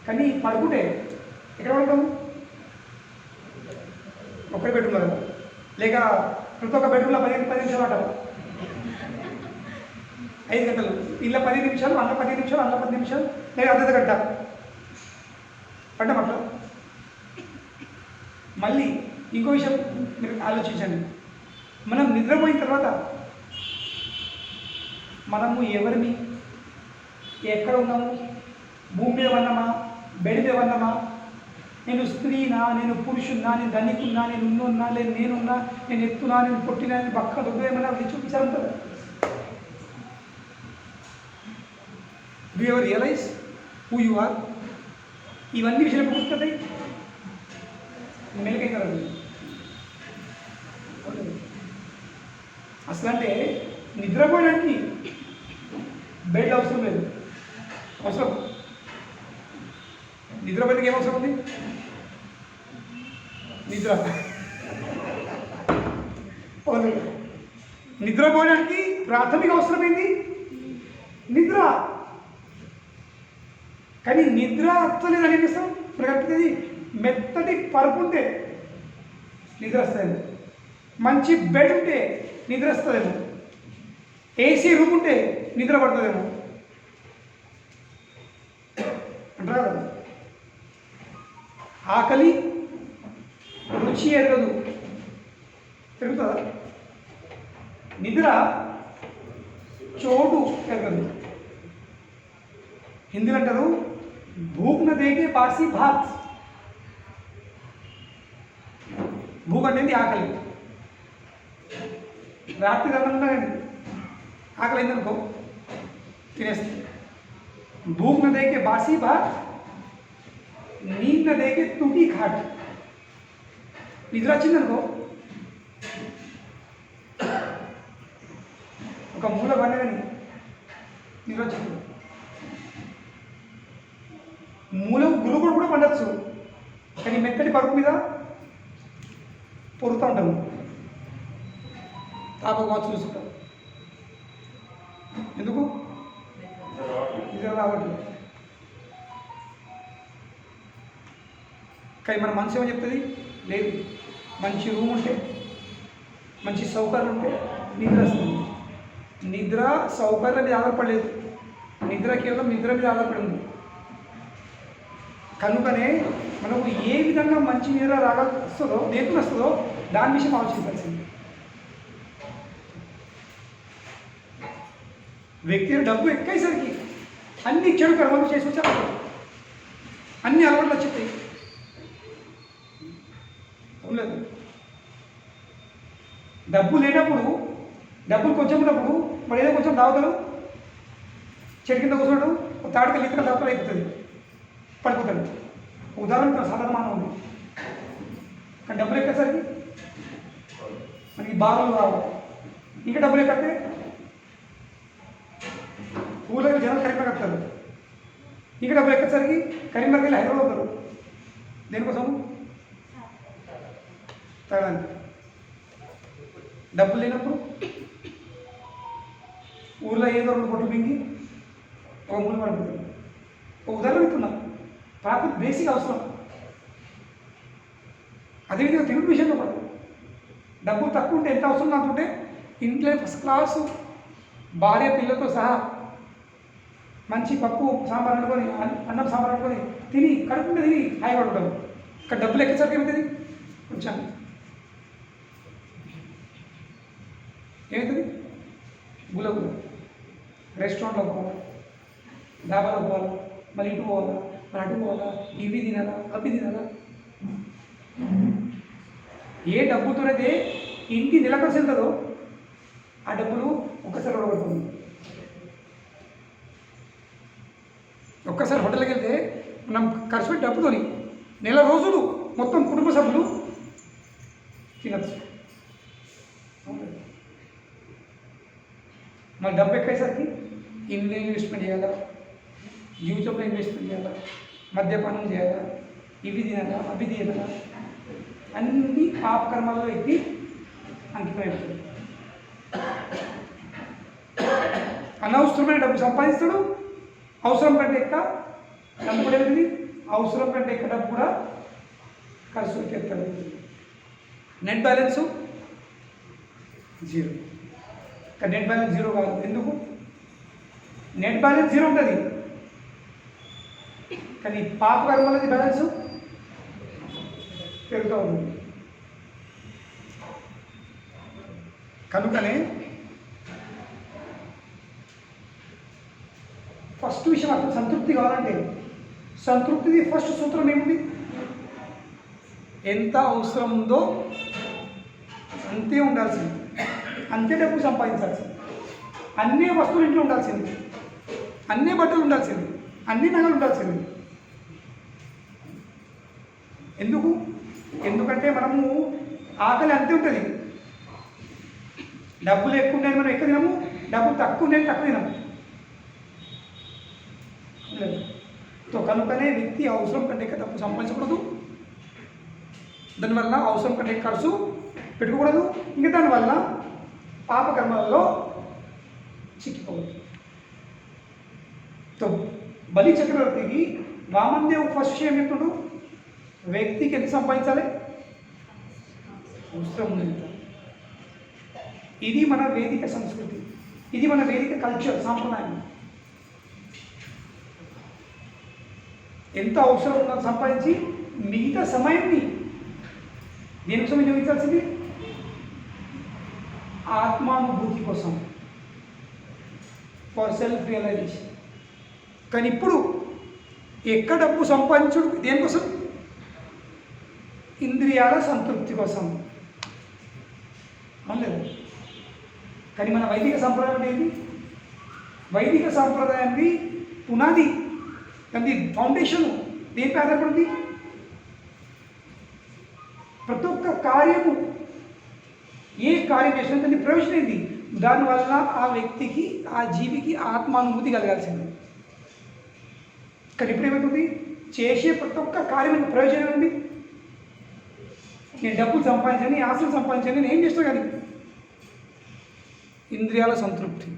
కానీ పడుకుంటే ఎక్కడ పడతాము? ఒక్కరి బెడ్రూమ్లో కదా, లేక ప్రతి ఒక్క బెడ్రూమ్లో 10 నిమిషాలు అంటారు, 5 గంటలు, ఇలా 10 నిమిషాలు, అన్న 10 నిమిషాలు, అన్న 10 నిమిషాలు, లేదా అర్ధ గంట పడ్డం అట్లా. మళ్ళీ ఇంకో విషయం మీరు ఆలోచించండి, మనం నిద్రపోయిన తర్వాత మనము ఎవరిని, ఎక్కడ ఉన్నాము? భూమి మీద ఉన్నామా, బెడ్ మీద ఉన్నామా? నేను స్త్రీనా, నేను పురుషున్నా, నేను ధనికున్నా, నేను ఉన్నున్నా, లేదు నేనున్నా, నేను ఎత్తున్నా, నేను పొట్టినా, నేను పక్క దుబ్బేమన్నా అది చూపించాలి కదా. Do you ever realize who you are? ఇవన్నీ విషయాలు పుస్తకాయి మెలకై కదా. అసలు అంటే నిద్రపోయడానికి బెడ్ అవసరం లేదు. అవసరం నిద్రపోయేందుకు ఏం అవసరం ఉంది? నిద్ర. నిద్రపోయడానికి ప్రాథమిక అవసరం ఏంటి? నిద్ర. కానీ నిద్ర అత్తలేదు అని అనిపిస్తాం. ఇప్పుడు కలుపుతుంది మెత్తటి పరుపు ఉంటే నిద్ర వస్తుంది, మంచి బెడ్ ఉంటే నిద్ర వస్తుందేమో, ఏసీ రూమ్ ఉంటే నిద్ర పడుతుందేమో అంటారా కదా. ఆకలి రుచి ఎరగదు, తిరుగుతుందా? నిద్ర చోటు ఎరగదు. హిందీలో అంటారు భూక్ న దేకే బాసి భాత్. భూక్ అనేది ఆకలి. రాత్రి అన్నంగా ఆకలి అయిందనుకో తినేస్తుంది. భూక్ న దేకే బాసి భాత్, నీంद न देके टूटी खाट. నిద్ర వచ్చిందనుకో ఒక మూల పండుగని నిద్ర వచ్చింది. మూల గురుగుడు కూడా పండచ్చు, కానీ మెత్తటి పరుపు మీద పొరుతూ ఉంటాము, తాపగా చూసుకుంటాం. ఎందుకు? నిద్ర రావట్లేదు. కానీ మన మనసు ఏమని చెప్తుంది? లేదు, మంచి రూమ్ ఉంటే, మంచి సౌకర్యం ఉంటే నిద్ర వస్తుంది. నిద్ర సౌకర్యం మీద ఆధారపడలేదు, నిద్ర కేవలం నిద్ర మీద ఆధారపడి ఉంది. కనుకనే మనకు ఏ విధంగా మంచి నిద్ర వస్తుందో, దేనికి వస్తుందో దాని విషయం ఆలోచించాల్సింది. వ్యక్తి డబ్బు ఎక్కేసరికి అన్ని చెడు కర్మలు చేసి వచ్చారు, అన్ని అలవాట్లు వచ్చేస్తాయి. లేదు, డబ్బు లేనప్పుడు, డబ్బులు కొంచెం ఉన్నప్పుడు మరి ఏదో కొంచెం దావతలు చెట్టు కింద కూర్చోడు, తాడికి లీతగా దావతలు అయిపోతుంది, పడిపోతాడు. ఉదాహరణ సాధారణ ఉంది. కానీ డబ్బులు ఎక్కేసరికి మనకి బాధలు రావు. ఇంకా డబ్బులు ఎక్కితే ఊళ్ళో జనం కరీంనగర్ వస్తారు, ఇంకా డబ్బులు ఎక్కేసరికి కరీంనగర్ వెళ్ళి హైదరాబాద్ అవుతారు. దేనికోసం? తాగడానికి. డబ్బులు లేనప్పుడు ఊళ్ళో ఏదో 2 కోట్లు మింగి ఒక మూల పడిపోతుంది. ఒక ఉదాహరణ ఇస్తున్నా, ప్రాథమిక బేసిక్ అవసరం. అదేవిధంగా తిరుగు విషయంలో కూడా డబ్బులు తక్కువ ఉంటే ఎంత అవసరం నాకుంటే ఇంట్లో ఫస్ట్ క్లాసు భార్య పిల్లలతో సహా మంచి పప్పు సాంబార్ అనుకొని, అన్నం సాంబార్ అనుకొని తిని కడుపుంటే తిని హాయిగా ఉంటాం. ఇక్కడ డబ్బులు ఎక్కేసరికి ఏమవుతుంది? కొంచెం ఏమవుతుంది? గుల రెస్టారెంట్లో పోవాలి, డాబాలో పోవాలా, మళ్ళీ ఇటు పోవాలా, మరి అటు పోవాలా, ఇవి తినాలా, అవి తినాలా. ఏ డబ్బుతోనైతే ఇంటి నిలకడ ఉంటుందో ఆ డబ్బులు ఒక్కసారి ఓడగొడుతుంది. ఒక్కసారి హోటల్కి వెళ్తే మనం ఖర్చు పెట్టి డబ్బుతోని నెల రోజులు మొత్తం కుటుంబ సభ్యులు తినచ్చు. మన డబ్బు ఎక్కేసరికి ఇందులో ఇన్వెస్ట్మెంట్ చేయాలా, జీవితంలో ఇన్వెస్ట్మెంట్ చేయాలా, మద్యపానం చేయాలా, ఇవి తినాలా, అవి తినాలా, అన్ని పాపకర్మాల్లో ఎక్కి అంకితమైపోతుంది. అనవసరమైన డబ్బు సంపాదిస్తాడు, అవసరం కంటే ఎక్కువ డబ్బు కూడా వెళ్తుంది, అవసరం కంటే ఎక్కువ డబ్బు కూడా ఖర్చు పెట్టేస్తాడు. Net balance zero. కానీ నెట్ బ్యాలెన్స్ జీరో కాదు. ఎందుకు? నెట్ బ్యాలెన్స్ జీరో ఉంటుంది, కానీ పాప కర్మలది బ్యాలెన్స్ పెరుగుతూ ఉంటుంది. కనుకనే ఫస్ట్ విషయం అసలు సంతృప్తి కావాలంటే సంతృప్తిది ఫస్ట్ సూత్రం ఏముంది? ఎంత అవసరం ఉందో అంతే ఉండాల్సింది, అంతే డబ్బు సంపాదించాల్సింది, అన్ని వస్తువులు ఇంట్లో ఉండాల్సింది, అన్ని బట్టలు ఉండాల్సింది, అన్ని నగలు ఉండాల్సింది. ఎందుకంటే మనము ఆకలి అంతే ఉంటుంది. డబ్బులు ఎక్కువ ఉండేది మనం ఎక్కువ తినము, డబ్బులు తక్కువ ఉండేది తక్కువ తినము. కనుకనే వ్యక్తి అవసరం కంటే ఎక్కువ డబ్బు సంపాదించకూడదు, దానివల్ల అవసరం కంటే ఖర్చు పెట్టుకోకూడదు, ఇంకా దానివల్ల పాపకర్మలలో చిక్కిపోవద్దు. బలి చక్రవర్తికి వామన్దేవ్ ఫస్ట్ విషయం చెప్తుడు, వ్యక్తికి ఎంత సంపాదించాలి? అవసరం ఉంది. ఇది మన వేదిక సంస్కృతి, ఇది మన వేదిక కల్చర్, సాంప్రదాయం. ఎంత అవసరం ఉన్నది సంపాదించి మిగతా సమయాన్ని దేనికోసం వినియోగించాల్సింది? ఆత్మానుభూతి కోసం, ఫర్ సెల్ఫ్ రియలైజేషన్. కానీ ఇప్పుడు ఎక్కడ డబ్బు సంపాదించుడు దేనికోసం? ఇంద్రియాల సంతృప్తి కోసం. అవును. కానీ మన వైదిక సాంప్రదాయం ఏంటి? వైదిక సాంప్రదాయాన్ని పునాది, దాని ఫౌండేషన్ దేనిపై ఆధారపడింది? ప్రతి ఒక్క కార్యము, ఏ కార్యం చేసినా దాని ప్రయోజనం ఏంటి? దానివల్ల ఆ వ్యక్తికి, ఆ జీవికి ఆత్మానుభూతి కలగాల్సింది. కానీ ఇప్పుడు ఏమవుతుంది? చేసే ప్రతి ఒక్క కార్యం ప్రయోజనం ఉంది. నేను డబ్బులు సంపాదించండి, ఆశలు సంపాదించండి, నేను ఏం చేస్తా కానీ ఇంద్రియాల సంతృప్తి.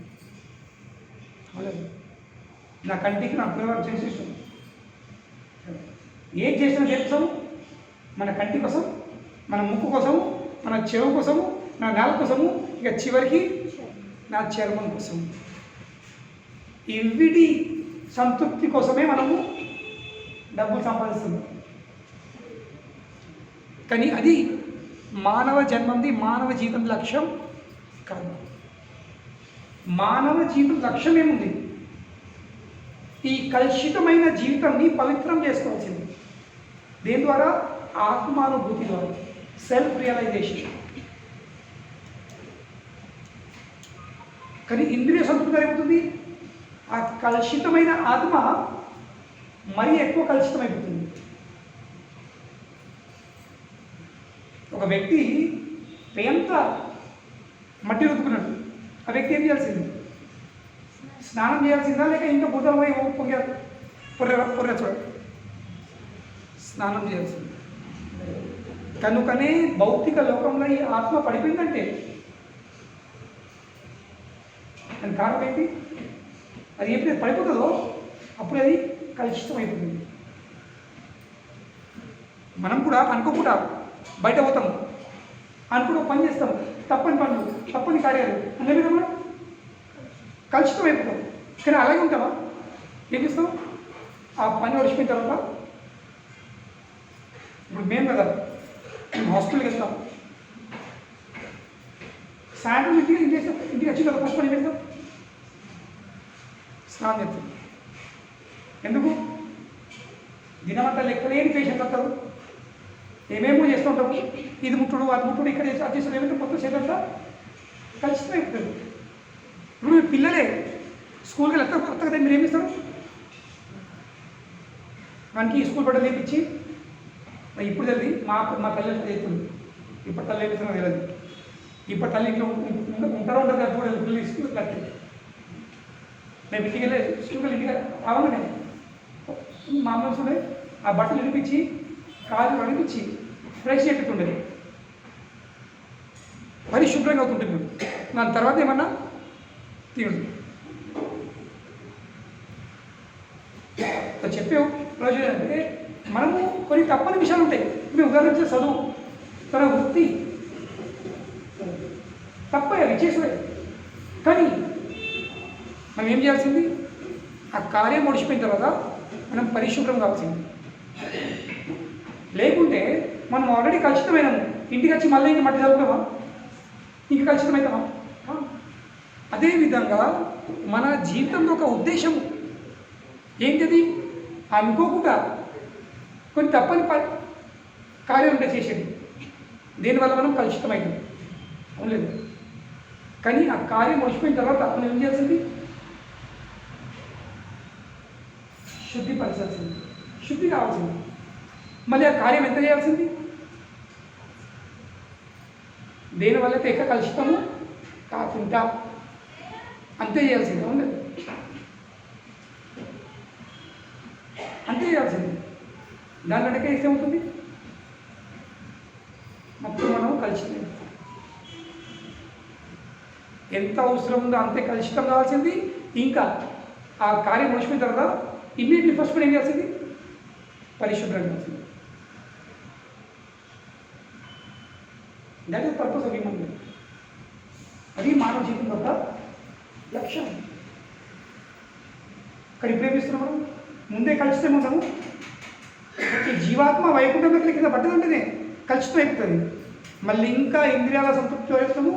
అలాగే నా కంటికి నా పిల్లవారు చేసేస్తాను. ఏం చేసినా చేస్తాము మన కంటి కోసం, మన ముక్కు కోసము, మన చెవు కోసము, నా నేల కోసము, ఇక చివరికి నా చర్మం కోసం. ఇవిడి సంతృప్తి కోసమే మనము డబ్బులు సంపాదిస్తున్నాం. కానీ అది మానవ జన్మంది, మానవ జీవితం లక్ష్యం కాదు. మానవ జీవితం లక్ష్యం ఏముంది? ఈ కలుషితమైన జీవితాన్ని పవిత్రం చేసుకోవాల్సింది. దేని ద్వారా? ఆత్మానుభూతి ద్వారా, సెల్ఫ్ రియలైజేషన్. కానీ ఇంద్రియ సంతృప్తి ఏమవుతుంది? ఆ కలుషితమైన ఆత్మ మరీ ఎక్కువ కలుషితమైపోతుంది. ఒక వ్యక్తి ఎంత మట్టి రుద్దుకున్నాడు, ఆ వ్యక్తి ఏం చేయాల్సింది? స్నానం చేయాల్సిందా, లేక ఇంకా బుద్ధలు పోయి పొర్ర చూడాలి? స్నానం చేయాల్సింది. కనుకనే భౌతిక లోకంలో ఈ ఆత్మ పడిపోయిందంటే దాని కారణం ఏంటి? అది ఎప్పుడైతే పడిపోతుందో అప్పుడు అది కలుషితం అయిపోతుంది. మనం కూడా అనుకోకుండా బయట పోతాము, అనుకుంటూ పని చేస్తాం, తప్పని పనులు, తప్పని కార్యాలు అన్నీ మనం కలుషితం అయిపోతాం. కానీ అలాగే ఉంటామా? ఏం చేస్తాం? ఆ పని ఒడిచిపోయిన తర్వాత ఇప్పుడు మేము కదా హాస్పిటల్కి వెళ్తాం, సాయంత్రం ఇంటికి చేస్తాం, ఇంటికి వచ్చిన తర్వాత ఫస్ట్ పని చేస్తాం, స్నానం చేస్తాం. ఎందుకు? దినమంతా లెక్కలేని పేషెంట్ వస్తారు, ఏమేమో చేస్తుంటాము, ఇది ముట్టుడు అది ముట్టుడు ఇక్కడ చేసి అది చేసిన ఏమంటే మొత్తం చేతంతా కలుషితం అయిపోతుంది. ఇప్పుడు మీ పిల్లలే స్కూల్కి వెళ్తారు కదా, మీరు ఏమిస్తారు మనకి స్కూల్ బట్టలు నేర్పించి ఇప్పుడు తెలియదు. మా తల్లి చేస్తుంది, ఇప్పుడు తల్లి ఏమిస్తున్నారో తెలియదు. ఇప్పుడు తల్లి ఇంట్లో ఉంటారో ఉంటారు కదా, కూడా పిల్లలు స్కూల్కి కట్టి మేము ఇంటికి వెళ్ళే స్కూల్కి ఇంటికి రావాలనే మా అమ్మ చూడే ఆ బట్టలు వినిపించి కాలు అనిపించి ఫ్రెష్ చెప్పుతుండేది, పరిశుభ్రంగా అవుతుంటుంది. మేము దాని తర్వాత ఏమన్నా తీయండి చెప్పే రోజు అంటే మనము కొన్ని తప్పని విషయాలు ఉంటాయి. మేము ఉదాహరించే చదువు, తన వృత్తి తప్ప అవి చేసేవి. కానీ మనం ఏం చేయాల్సింది, ఆ కార్యం ఒడిచిపోయిన తర్వాత మనం పరిశుభ్రం కావాల్సింది. లేకుంటే మనం ఆల్రెడీ కలుషితమైనాము, ఇంటికి వచ్చి మళ్ళీ ఇంక మట్టి చదువుతామా, ఇంక కలుషితమవుతామా? అదేవిధంగా మన జీవితంలో ఒక ఉద్దేశము ఏంటిది, అనుకోకుండా కొన్ని తప్పని కార్యాలు ఉంటే చేసేది, దీనివల్ల మనం కలుషితమవుతాం అవునలేదు. కానీ ఆ కార్యం ఒడిచిపోయిన తర్వాత మనం ఏం చేయాల్సింది, శుద్ధిపరచాల్సింది, శుద్ధి కావాల్సింది. మళ్ళీ ఆ కార్యం ఎంత చేయాల్సింది, దేనివల్ల ఎక్క కలుషితము కాకుండా అంతే చేయాల్సింది అవునలేదు, అంతే చేయాల్సింది. దాని వెనక ఏమవుతుంది, మొత్తం మనం కలుషితం ఎంత అవసరం ఉందో అంతే కలుషితం కావాల్సింది. ఇంకా ఆ కార్యం మర్చిపోయిన తర్వాత ఇమ్మీడియట్లీ ఫస్ట్ ఏం చేయాల్సింది, పరిశుభ్రం కావాల్సింది. That is purpose of human life. అది మానవ జీవితం యొక్క లక్ష్యం. ఇక్కడ ఇప్పుడు ఏమిస్తున్నాం మనం, ముందే కలుషితం ఉంటాము. ఈ జీవాత్మ వైకుంఠంలోకి కింద పట్టదంటేనే కలుషితం అయిపోతుంది. మళ్ళీ ఇంకా ఇంద్రియాల సంతృప్తి వేస్తాము,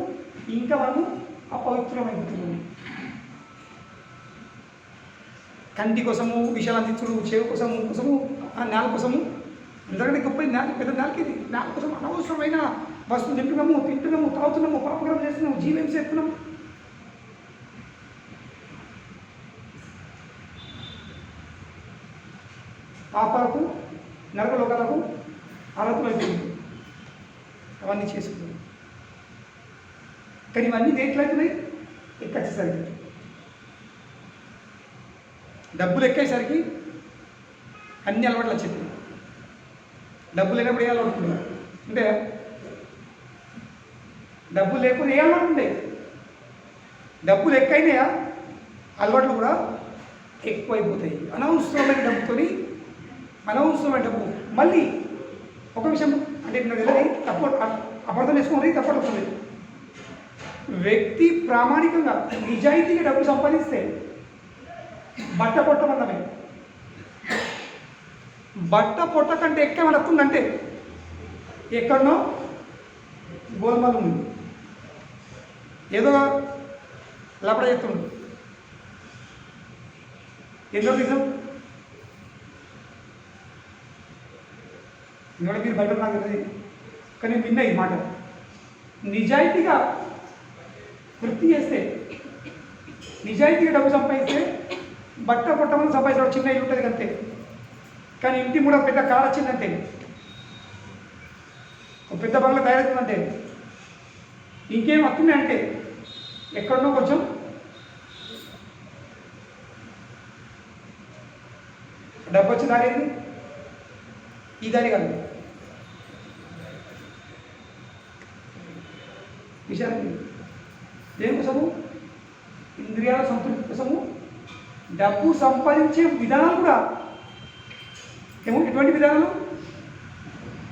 ఇంకా మనము అపవిత్రమైపోతున్నాము. కంటి కోసము విషయాలు అందించడు, చెవి కోసము ఆ నేల కోసము, ఎందుకంటే గొప్ప నేల, పెద్ద నేలకి ఇది నేల కోసం అనవసరమైన వస్తువులు తింటున్నాము, తాగుతున్నాము, పాపగ్రహం చేస్తున్నాము, జీవం చేస్తున్నాము. పాపాలకు నరకలోకాలకు అర్హతమైపోయింది అవన్నీ చేసుకున్నాం. కానీ ఇవన్నీ దేంట్లయితున్నాయి, ఎక్కొచ్చేసరికి డబ్బులు ఎక్కేసరికి అన్ని అలవాట్లు వచ్చేది. డబ్బులు లేనప్పుడు ఏ అలవాటు ఉంటుంది అంటే, డబ్బులు లేకపోతే ఏ అలవాటు ఉండే, డబ్బులు ఎక్కువైనాయా అలవాట్లు కూడా ఎక్కువైపోతాయి. అనవసరమైన డబ్బుతోని అనవసరమైన డబ్బు. మళ్ళీ ఒక విషయం అంటే నాకు తెలియదు, తప్పు అపార్థం చేసుకోవాలి, తప్పడుతుంది. వ్యక్తి ప్రామాణికంగా నిజాయితీగా డబ్బు సంపాదిస్తే బట్ట పొట్ట మందమే. బట్ట పొట్ట కంటే ఎక్కువ నడుతుందంటే ఎక్కడనో గోల్మాల్ ఉంది, ఏదో లపడ చెప్తుండు. ఎందుకు నిజం ఇంకా మీరు బయట నాకు తెలియదు, కానీ విన్నా ఈ మాట. నిజాయితీగా వృత్తి చేస్తే, నిజాయితీగా డబ్బు సంపాదిస్తే బట్ట పొట్టమని సంపాదించడం చిన్న ఇల్లు ఉంటుంది అంతే. కానీ ఇంటి కూడా పెద్ద కారు వచ్చిందంటే, ఒక పెద్ద బంగ్లా తయారవుతుందంటే, ఇంకేం వస్తుంది అంటే ఎక్కడనో కొంచెం డబ్బు వచ్చి దారేది ఈ దారి కాదు. విషయాన్ని దేనికోసము, ఇంద్రియాల సంతృప్తి కోసము డబ్బు సంపాదించే విధానాలు కూడా ఎటువంటి విధానాలు,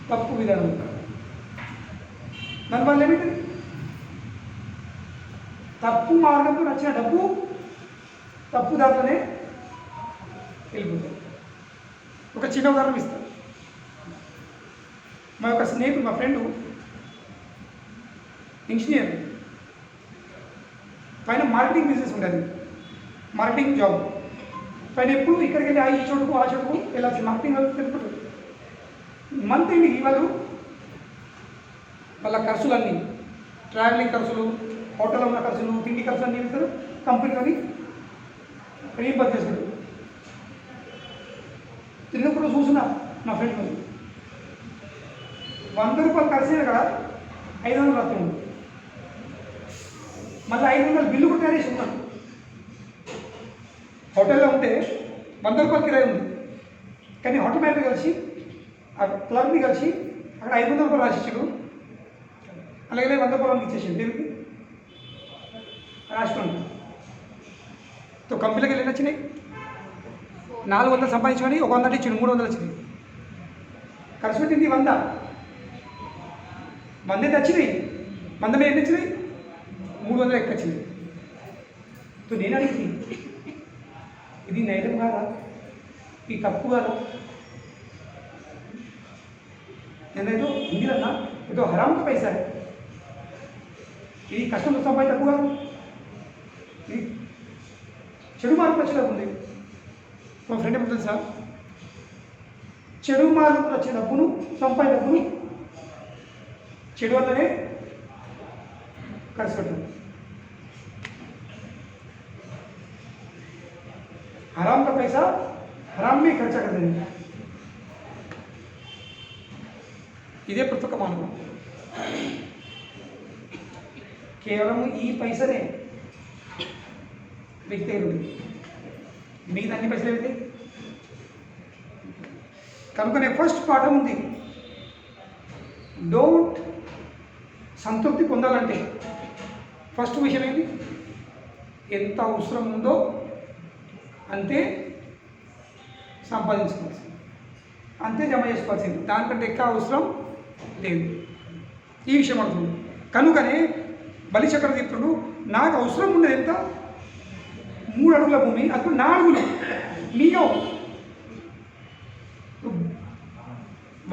తప్పు విధానాలు. దానివల్ల ఏమిటి, తప్పు మార్గంతో నచ్చిన డబ్బు తప్పు దాంట్లోనే వెళ్ళిపోతుంది. ఒక చిన్న ఉదాహరణ ఇస్తాను. మా యొక్క స్నేహితుడు, మా ఫ్రెండు ఇంజనీర్, పైన మార్కెటింగ్ బిజినెస్ ఉండేది, మార్కెటింగ్ జాబ్. పైన ఎప్పుడు ఇక్కడికి వెళ్ళి ఈ చోటుకు ఆ చోటుకు వెళ్ళాల్సి మార్కెటింగ్ వాళ్ళు తెలుపుతారు. మంత్ ఎండ్ వాళ్ళు వాళ్ళ ఖర్చులన్నీ, ట్రావెలింగ్ ఖర్చులు, హోటల్లో ఉన్న ఖర్చులు, తిండి ఖర్చులు అన్నీ ఇస్తారు కంపెనీలోని రీయింబర్స్ చేస్తాడు. తిన్నప్పుడు చూసిన నా ఫ్రెండ్ వాళ్ళు 100 రూపాయలు కలిసిన కదా 500 వస్తుంది. మళ్ళీ 500 బిల్లు కూడా తయారేసి ఉన్నాను. హోటల్లో ఉంటే 100 రూపాయలు కిరాయి ఉంది, కానీ హోటల్ మేనేజర్ కలిసి ఆ క్లబ్ని కలిసి అక్కడ 500 రూపాయలు రాసిచ్చాడు. అలాగే 100 రూపాయలు ఇచ్చేసాడు. దీనికి రాష్ట్రం కంపెనీకి వెళ్ళి వచ్చినాయి 400 సంపాదించుకొని 100 ఇచ్చాడు, 300 వచ్చినాయి. ఖర్చు పెట్టింది 100 అయితే వచ్చినాయి. 100 మీద ఎన్ని వచ్చినాయి? 300 ఎక్కువ వచ్చినాయి. నేను అడిగింది, ఇది నైతం కాదా? ఈ తప్పు కాదా? నేనేదో హిందీలన్నా ఏదో హరాంతో పైసా, ఇది కష్టంతో సంపాదించి తప్పు కాదు. ఇది చెడు మార్పు వచ్చేలా ఉంది. మా ఫ్రెండ్ ఏమో తెలుసా, చెడు మార్పులు వచ్చే డబ్బును, సంపాదించిన డబ్బును చెడు వల్లనే ఖర్చు పెట్టారు. हराम का पैसा हराम में खर्चा कर देंगे. ఇదే ప్రతి ఒక్క మానవ కేవలం ఈ పైసనే వ్యక్తి మిగతా అన్ని పైసలు వ్యక్తి. కనుకనే ఫస్ట్ పాఠం ఉంది, డోంట్ సంతృప్తి పొందాలంటే ఫస్ట్ విషయం ఏంటి? ఎంత అవసరం ఉందో అంతే సంపాదించుకోవాల్సింది, అంతే జమ చేసుకోవాల్సింది, దానికంటే ఎక్కువ అవసరం లేదు. ఈ విషయం అడుగుతుంది. కనుకనే బలిచక్రవర్తుడు నాకు అవసరం ఉండేది ఎంత? 3 అడుగుల భూమి, అప్పుడు 4 అడుగులు నీయో.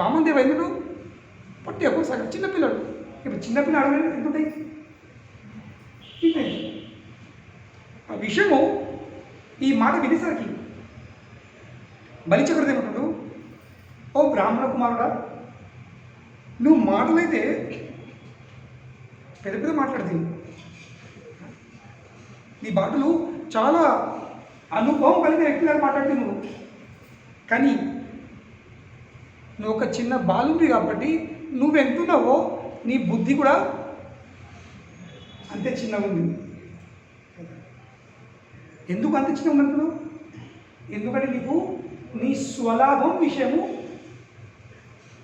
వామనదేవ ఎందుకు పట్టి అప్పుడు సగం చిన్నపిల్లడు. ఇప్పుడు చిన్నపిల్ల అడగలేదు ఎంత ఉంటాయి? ఆ విషయము ఈ మాట వినేసరికి బలిచక్రవర్తి ఏమంటాడు, ఓ బ్రాహ్మణ కుమారుడా, నువ్వు మాటలైతే పెద్ద పెద్ద మాట్లాడుతుంది, నీ మాటలు చాలా అనుభవం కలిగిన వ్యక్తిలాగా మాట్లాడుతుంది నువ్వు. కానీ నువ్వు ఒక చిన్న బాలుంది కాబట్టి నువ్వెంతున్నావో నీ బుద్ధి కూడా అంతే చిన్నగా ఉంది. ఎందుకు అంత చిన్న ఉన్నప్పుడు? ఎందుకంటే నీకు నీ స్వలాభం విషయము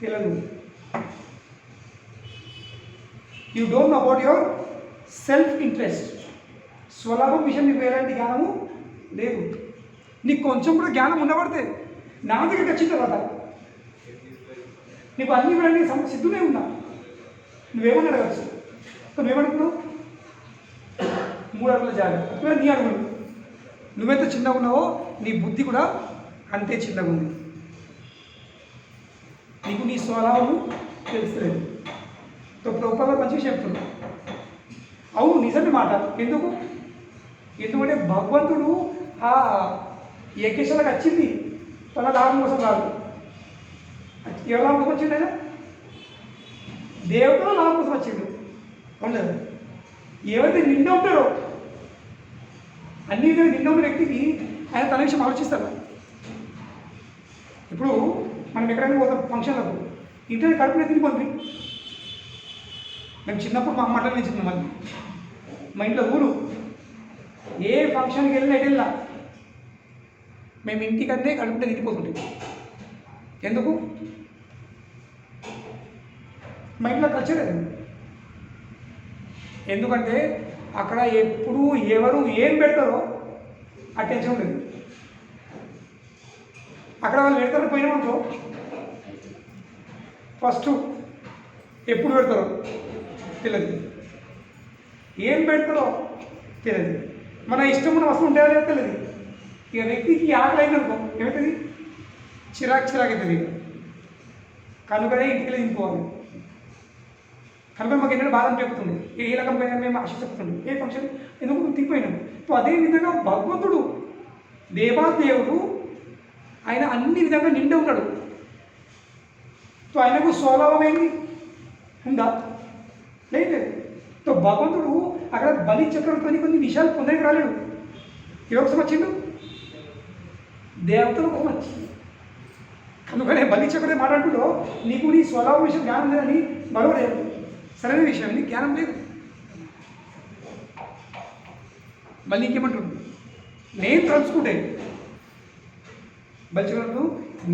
తెలియదు. You don't know about your self interest. స్వలాభం విషయం నీకు ఎలాంటి జ్ఞానము లేదు. నీకు కొంచెం కూడా జ్ఞానం ఉండబడితే నా దగ్గరికి వచ్చిన తర్వాత నీకు అన్ని కూడా నీ సిద్ధునే ఉన్నా, నువ్వేమని అడగచ్చు. నువ్వేమనుకున్నావు? 3 అడుగుల జాగ్రత్త, నీ అడుగులు. నువ్వెంత చిన్నగా ఉన్నావో నీ బుద్ధి కూడా అంతే చిన్నగా ఉంది. నీకు నీ స్వలాభము తెలుస్తలేదు. ప్రభుత్వాలు మంచిగా చెప్తున్నావు. అవును, నిజమే మాట. ఎందుకంటే భగవంతుడు ఆ యజ్ఞశాలకు వచ్చింది తన లాభం కోసం రాదు. ఎవరి లాభం కోసం వచ్చిండు? ఆయన దేవతల లాభం కోసం వచ్చిండు. ఉండదు. ఏవైతే నిండా ఉంటారో అన్ని విధంగా నిండా ఉన్న వ్యక్తికి ఆయన తన విషయం ఆలోచిస్తారు. ఇప్పుడు మనం ఎక్కడైనా పోతాం ఫంక్షన్లకు, ఇంట్లో కడుపునే తినిపోతుంది. మేము చిన్నప్పుడు మా అమ్మ అట్లనే చిన్న మళ్ళీ మా ఇంట్లో ఊరు ఏ ఫంక్షన్కి వెళ్ళినా ఎటెళ్ళా మేము ఇంటికన్నే కడుపునే తినిపోతుంటాం. ఎందుకు? మా ఇంట్లో కల్చర్ అది. ఎందుకంటే అక్కడ ఎప్పుడు ఎవరు ఏం పెడతారో ఆ టెన్షన్ ఉండదు. అక్కడ వాళ్ళు పెడతారో పోయినామనుకో, ఫస్ట్ ఎప్పుడు పెడతారో తెలియదు, ఏం పెడతారో తెలియదు, మన ఇష్టం ఉన్న వస్తువు ఉంటుందో లేదో తెలియదు. ఇక వ్యక్తికి ఆకలి అయిందనుకో ఏమవుతుంది? చిరాకు అవుతుంది. కనుకనే ఇంటికి తినిపోవాలి. కనుక మాకు ఎన్నడూ బాధ చెప్తుంది. ఏ రకం పోయినా మేము ఆశ చెప్తుంది. ఏ ఫంక్షన్ ఎందుకు తినిపోయినాం. సో అదేవిధంగా భగవంతుడు దేవాదేవుడు ఆయన అన్ని విధంగా నిండి ఉన్నాడు. సో ఆయనకు స్వలాభం ఏంటి ఉందా? లేదు. సో భగవంతుడు అక్కడ బలి చక్రవర్తి కొన్ని విషయాలు పొందడానికి రాలేడు. ఎవరికి వచ్చిండు? దేవతలకు వచ్చింది. కనుకనే బలి చక్రవర్తి మాట్లాడుతూ నీకు నీ స్వభావ విషయం జ్ఞానం లేదని మరో లేదు. సరైన విషయం, నీకు జ్ఞానం లేదు. మళ్ళీ ఇంకేమంటుంది? నేను తలుచుకుంటే బలి చక్రవర్తి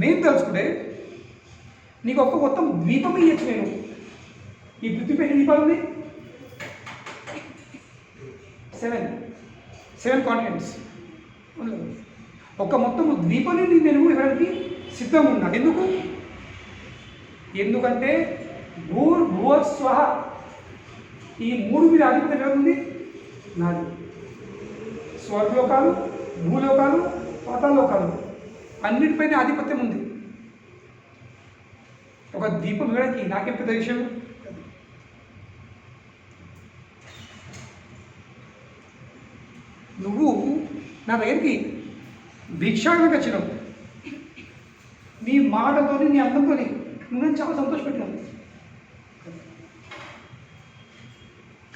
నేను తలుచుకుంటే నీకు ఒక్క మొత్తం ద్వీపం ఇవ్వచ్చు. నేను ఈ పృథ్వీపై ఎన్ని ద్వీపాలు ఉన్నాయి? 7 కాంటినెంట్స్. ఒక మొత్తం ద్వీపాన్ని నేను ఇవ్వడానికి సిద్ధంగా ఉన్నా. ఎందుకంటే భూర్భువస్వః ఈ 3 మీద ఆధిపత్యం ఏముంది? నాది. స్వర్గలోకాలు, భూలోకాలు, పాతాళలోకాలు అన్నిటిపైన ఆధిపత్యం ఉంది. ఒక దీపం ఇవ్వడానికి నాకేం పెద్ద విషయం? నువ్వు నా దగ్గరికి భిక్షాటనకు వచ్చినావు. నీ మాటతో నీ అందంతో నువ్వు నేను చాలా సంతోషపెట్టినావు.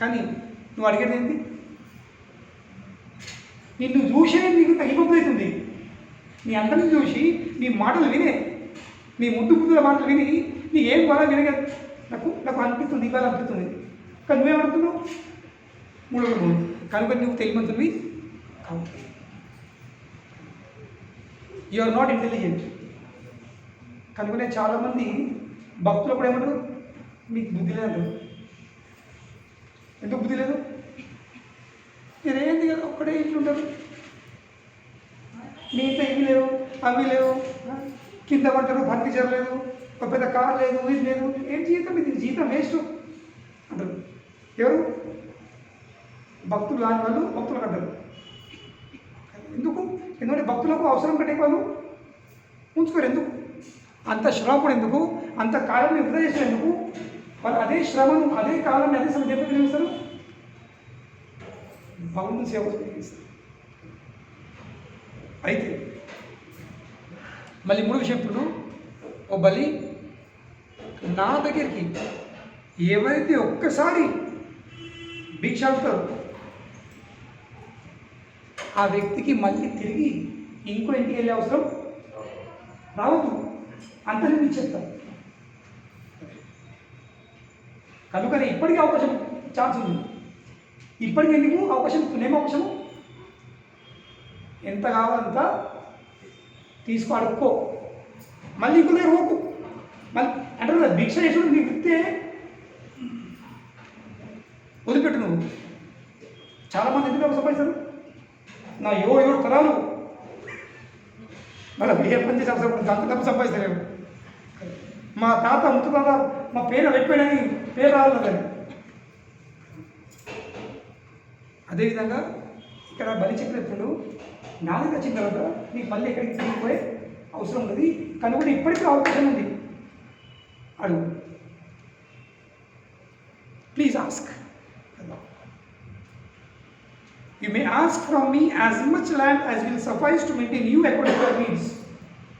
కానీ నువ్వు అడిగేది ఏంటి? నిన్ను చూసే నీకు తగ్గిపోతుంది. నీ అందరిని చూసి నీ మాటలు వినే, నీ ముద్దు బుద్ధుల మాటలు విని నీ ఏం బాగా వినగా నాకు అనిపిస్తుంది, ఇవాళ అనిపిస్తుంది. కానీ నువ్వేమనుకున్నావు? మూడు కనుక నువ్వు తెలియమంతువి కావు. You are not intelligent. కనుకనే చాలామంది భక్తులు కూడా ఏమంటారు? మీకు బుద్ధి లేదు. ఎందుకు బుద్ధి లేదు? మీరేంది కదా ఒక్కడే ఇంట్లో ఉంటారు. మిగతా ఇవి లేవు, అవి లేవు, కింద పడ్డారు, ఫర్నిచర్ లేదు, ఒక పెద్ద కార్ లేదు, ఇది లేదు. ఏం జీవితం ఇది? జీవితం వేస్ట్ అంటారు. ఎవరు? భక్తులు లాంటి వాళ్ళు భక్తులు అంటారు. ఎందుకు? ఎందుకంటే భక్తులకు అవసరం పెట్టే వాళ్ళు ఉంచుకోరు. ఎందుకు? అంత శ్రమ కూడా ఎందుకు? అంత కాలాన్ని వృధా చేసిన ఎందుకు? వాళ్ళు అదే శ్రమను, అదే కాలాన్ని, అదే సమయం ఎప్పుడు వినియోగిస్తారు? భగవంతుని సేవ వినియోగిస్తారు. అయితే మళ్ళీ 3 విషయం. ఇప్పుడు ఓ బలి నా దగ్గరికి ఎవరైతే ఒక్కసారి భిక్ష అడుగుతారో ఆ వ్యక్తికి మళ్ళీ తిరిగి ఇంకో ఇంటికి వెళ్ళే అవసరం రావద్దు. అంత నేను చెప్తాను. కనుకనే ఇప్పటికీ అవకాశం ఛాన్స్ ఉంది. ఇప్పటికీ ఎందుకు అవకాశం? పుణ్యం అవకాశము ఎంత కావాలంత తీసుకో, అడుక్కో, మళ్ళీ ఇంకో దగ్గర పోకు. మళ్ళీ అంటే భిక్ష చేసుడు నీకు ఇస్తే వదిలిపెట్టు. నువ్వు చాలామంది ఎందుకు సంపాదిస్తారు? నా 7 తరాలు మళ్ళీ ఏ పని చేసి అవసరం అంత డబ్బు సంపాదిస్తలేవు. మా తాత ముత్తాత మా పేరు వెళ్ళిపోయాడని పేరు రావాలి కానీ. అదేవిధంగా ఇక్కడ బలి చక్రవర్తుడు నా దగ్గర వచ్చిన తర్వాత నీకు మళ్ళీ ఎక్కడికి తిరిగిపోయే అవసరం ఉంటుంది. కనుక ఇప్పటికీ అవకాశం ఉంది. అడుగు, please ask. You may ask from me as much land as will suffice to maintain you according to your needs.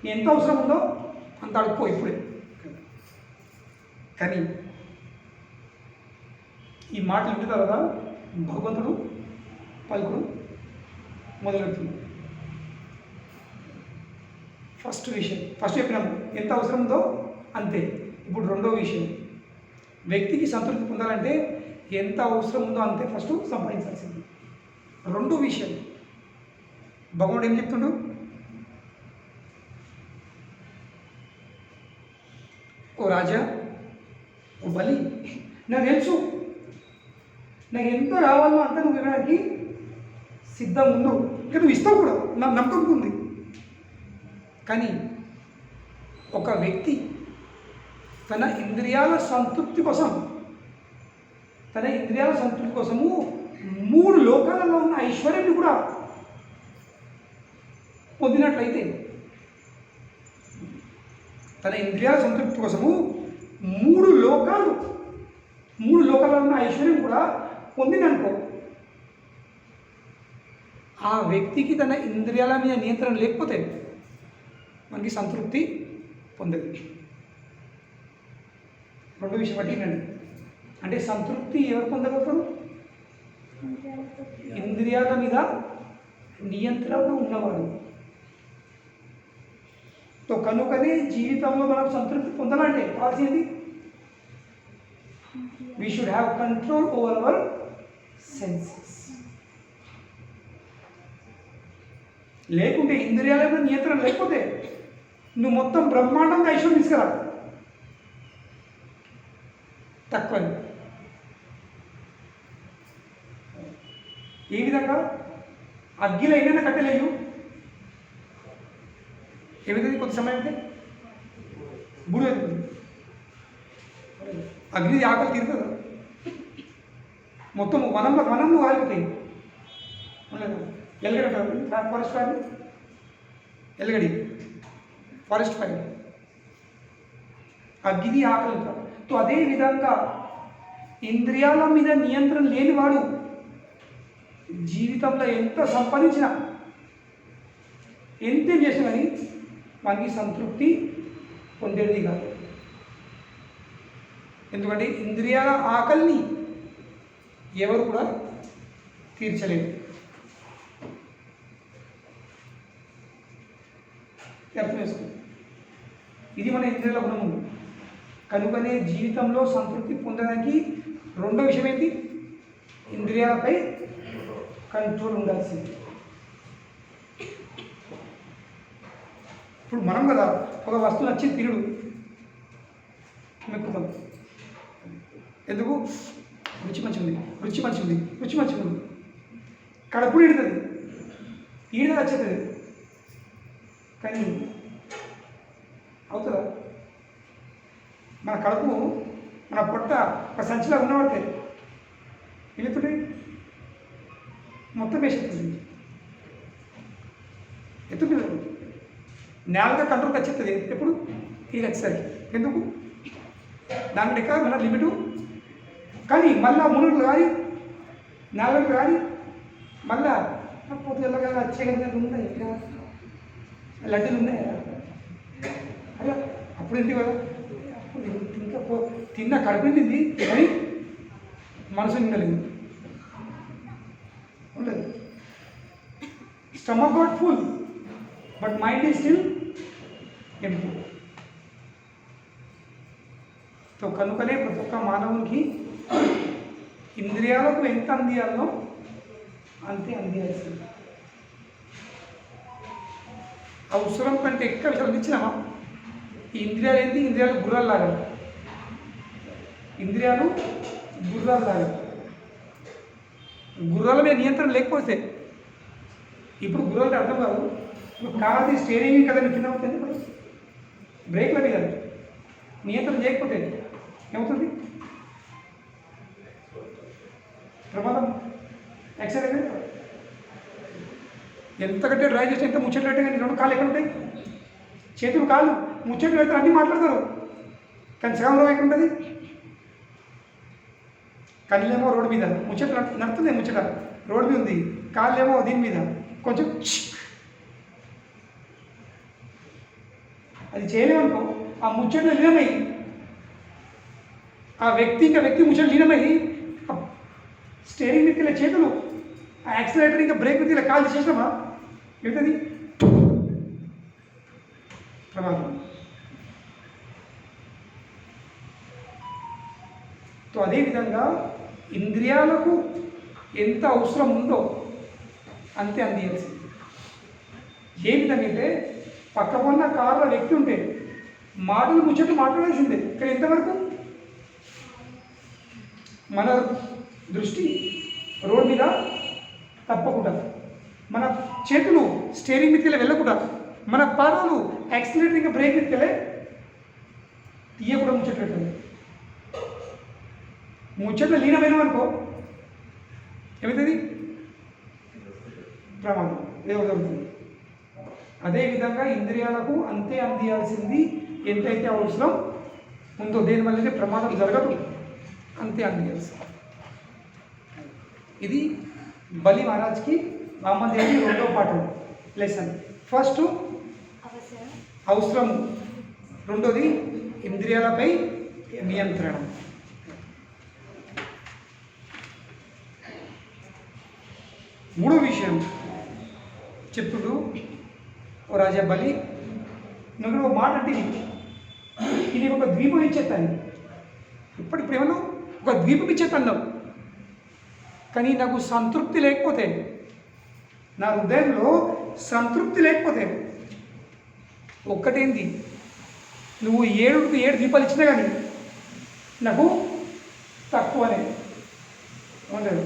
నీ ఎంత అవసరం ఉందో అంత అడుక్కో ఇప్పుడే. కానీ ఈ మాటలు విన్న తర్వాత భగవంతుడు పలుకుడు మొదలెడుతుంది. ఫస్ట్ చెప్పినాము ఎంత అవసరం ఉందో అంతే. ఇప్పుడు 2వ విషయం, వ్యక్తికి సంతృప్తి పొందాలంటే ఎంత అవసరం ఉందో అంతే ఫస్ట్ సంపాదించాల్సింది. 2వ విషయం భగవానుడు ఏం చెప్తుండు? ఓ రాజా, ఓ బలి, నాకు తెలుసు నాకు ఎంత కావాలో అంత నువ్వు ఇవ్వడానికి సిద్ధం ఉండు. ఇంకా నువ్వు ఇస్తావు కూడా, నా నమ్మకం ఉంది. కానీ ఒక వ్యక్తి తన ఇంద్రియాల సంతృప్తి కోసము 3 లోకాలలో ఉన్న ఐశ్వర్యాన్ని కూడా పొందినట్లయితే, తన ఇంద్రియాల సంతృప్తి కోసము 3 లోకాలలో ఉన్న ఐశ్వర్యం కూడా పొందిననుకో, ఆ వ్యక్తికి తన ఇంద్రియాల మీద నియంత్రణ లేకపోతే మనకి సంతృప్తి పొందదు. 2వ విషయం పట్టినండి. అంటే సంతృప్తి ఎవరు పొందగలుగుతారు? ఇంద్రియాల మీద నియంత్రణ ఉన్నవాడు. సో కనుకనే జీవితంలో మనం సంతృప్తి పొందాలంటే కావాల్సింది we should have control over our senses. లేకుంటే ఇంద్రియాల మీద నియంత్రణ లేకపోతే నువ్వు మొత్తం బ్రహ్మాండంగా ఐశ్వర్యం తీసుకురా తక్కువ. ఏ విధంగా? అగ్గిలో ఏమైనా కట్టెలేవు, ఏ విధంగా కొద్ది సమయం అయితే బుడి అవుతుంది. అగ్ని ఆకలి తీరుతుందా? మొత్తం వనంలో ఆగిపోతాయి. ఎల్గడి ఫారెస్ట్ ఫైర్, ఎల్గడి ఫారెస్ట్ ఫైర్, అగ్ని ఆకలి. సో అదే విధంగా ఇంద్రియాల మీద నియంత్రణ లేనివాడు జీవితంలో ఎంత సంపాదించినా ఎంతేం చేసినా కానీ మనకి సంతృప్తి పొందేది కాదు. ఎందుకంటే ఇంద్రియాల ఆకలిని ఎవరు కూడా తీర్చలేరు. అర్థం చేసుకోండి. ఇది మన ఇంద్రియాల గుణము. కనుకనే జీవితంలో సంతృప్తి పొందడానికి రెండో విషయం ఏంటి? ఇంద్రియాలపై కంట్రోల్ ఉండాల్సింది. ఇప్పుడు మనం కదా ఒక వస్తువు నచ్చి తిరుడు మెక్కుతాం. ఎందుకు? రుచి మంచిగుంది, రుచి మంచిగుంది, రుచి మంచిగుంది. కడుపు ఈడుతుంది, ఈడ నచ్చుతుంది. కానీ అవుతుందా? మన కడుపు, మన పొట్ట ఒక సంచిలో ఉన్నవాడితే వెళుతుంటే మొత్తం వేసేస్తుంది, ఎత్తుతుంది. నేలగా కంట్రోల్కి వచ్చేస్తుంది ఎప్పుడు? ఇది వచ్చేసరికి. ఎందుకు? దాని లెక్క మన లిమిటు. కానీ మళ్ళా మునుగులు కానీ నేలకు కానీ మళ్ళా పొద్దుగా వచ్చే ఉన్నాయి, లడ్డూలు ఉన్నాయి. అయ్యో అప్పుడు ఏంటి కదా, అప్పుడు ఇంకా తిన్న కడుపు తింది కానీ మనసు నిండలేదు, ఉండదు. Stomach got full but mind is still empty. So కనుకనే ప్రతి ఒక్క మానవునికి ఇంద్రియాలకు ఎంత అందియాలో అంతే అందియాల్సింది. అవసరం కంటే ఎక్కువ విషయాలు ఇచ్చినామా? ఈ ఇంద్రియాలు ఏంటి? ఇంద్రియాలు గుర్రాల్లాగా. ఇంద్రియాలు గుర్రాల్లాగా. గుర్రాల మీద నియంత్రణ లేకపోతే, ఇప్పుడు గుర్రాలు అర్థం కాదు. ఇప్పుడు కాదు స్టీరింగ్ కదా కింద అవుతుంది, బ్రేక్ల మీద నియంత్రణ చేయకపోతే ఏమవుతుంది? ప్రమాదం, యాక్సిడెంట్. ఎంత గట్టిగా డ్రైవ్ చేస్తే ఎంత ముచ్చట్లట్టే, కానీ రెండు కాళ్ళు ఎక్కడ ఉంటాయి? చేతులు కాళ్ళు ముచ్చట్లు పెడతారు, అన్నీ మాట్లాడతారు, కానీ సగంలో ఎక్కడ ఉంటుంది? కళ్ళేమో రోడ్డు మీద ముచ్చట్లు నడుతుంది, ముచ్చట రోడ్డు మీద ఉంది, కాళ్ళేమో దీని మీద కొంచెం. అది చేయలేమనుకో, ఆ ముచ్చట్లు లీనమై, ఆ వ్యక్తి ఇంకా వ్యక్తి ముచ్చట్లు లీనమై స్టీరింగ్ మీద చేతులు, ఆ యాక్సిలేటర్ ఇంకా బ్రేక్ మీద కాల్ చేసినామా ఏమిటది? ప్రమాదం. సో అదేవిధంగా ఇంద్రియాలకు ఎంత అవసరం ఉందో అంతే అందియాల్సింది. ఏ విధంగా అయితే పక్క ఉన్న కారులో వ్యక్తి ఉంటే మాటలు ముచ్చట్లు మాట్లాడాల్సిందే, కానీ ఎంతవరకు? మన దృష్టి రోడ్ మీద తప్పకుండా, మన చేతులు స్టీరింగ్ మీదకి వెళ్ళకుండా, మన పాదాలు యాక్సిలేటర్ ఇంకా బ్రేక్ మీదకి తీయకుండా ముచ్చట్లు పెట్టండి. ముచ్చట్లు లీనమైన అనుకో ఏమవుతుంది? ప్రమాదం ఏదో జరుగుతుంది. అదేవిధంగా ఇంద్రియాలకు అంతే అందియాల్సింది ఎంతైతే అవసరం ఉందో, దేనివల్లనే ప్రమాదం జరగదు, అంతే అందియాల్సింది. ఇది బలి మహారాజ్కి వామదేవి రెండో పాఠం లెసన్. ఫస్ట్ అవసరం, రెండోది ఇంద్రియాలపై నియంత్రణ. మూడో విషయం చెప్తుడు, ఓ రాజా బలి, నువ్వు ఒక మాట అంటే ఇది ఒక ద్వీపం ఇచ్చేస్తాను. ఇప్పుడు ఏమన్నా ఒక ద్వీపం ఇచ్చేస్తాను, కానీ నాకు సంతృప్తి లేకపోతే, నా హృదయంలో సంతృప్తి లేకపోతే, ఒక్కటేంది, నువ్వు 7 ద్వీపాలు ఇచ్చినా కానీ నాకు తక్కువనే ఉండదు.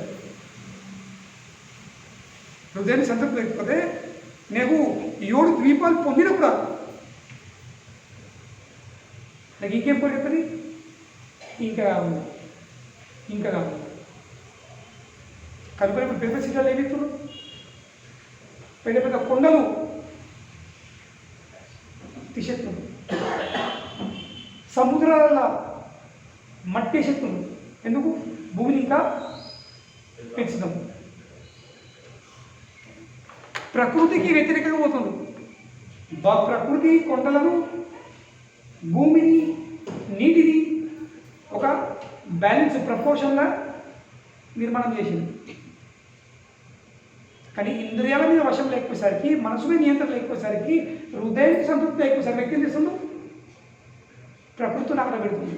హృదయాన్ని సంతృప్తి లేకపోతే నేను 7 ద్వీపాలు పొందిన కూడా నాకు ఇంకేం పోతుంది, ఇంకా కావాలి, ఇంకా కావాలి. కనుక ఇప్పుడు పెద్ద సిటీలు ఏమిస్తున్నారు, పెద్ద పెద్ద కొండలు తీసేస్తున్నారు, సముద్రాల మట్టి వేసేస్తున్నారు. ఎందుకు? భూమిని ఇంకా పెంచుదాం. ప్రకృతికి వ్యతిరేకంగా పోతుంది. ప్రకృతి కొండలను, భూమిని, నీటిని ఒక బ్యాలెన్స్ ప్రపోర్షన్గా నిర్మాణం చేసింది. కానీ ఇంద్రియాల మీద వశం లేకపోయేసరికి, మనసు మీద నియంత్రణ లేకపోయేసరికి, హృదయానికి సంతృప్తి లేకపోయేసరికి వ్యక్తి ఏం చేస్తుంది? ప్రకృతిని ఆట పెడుతుంది.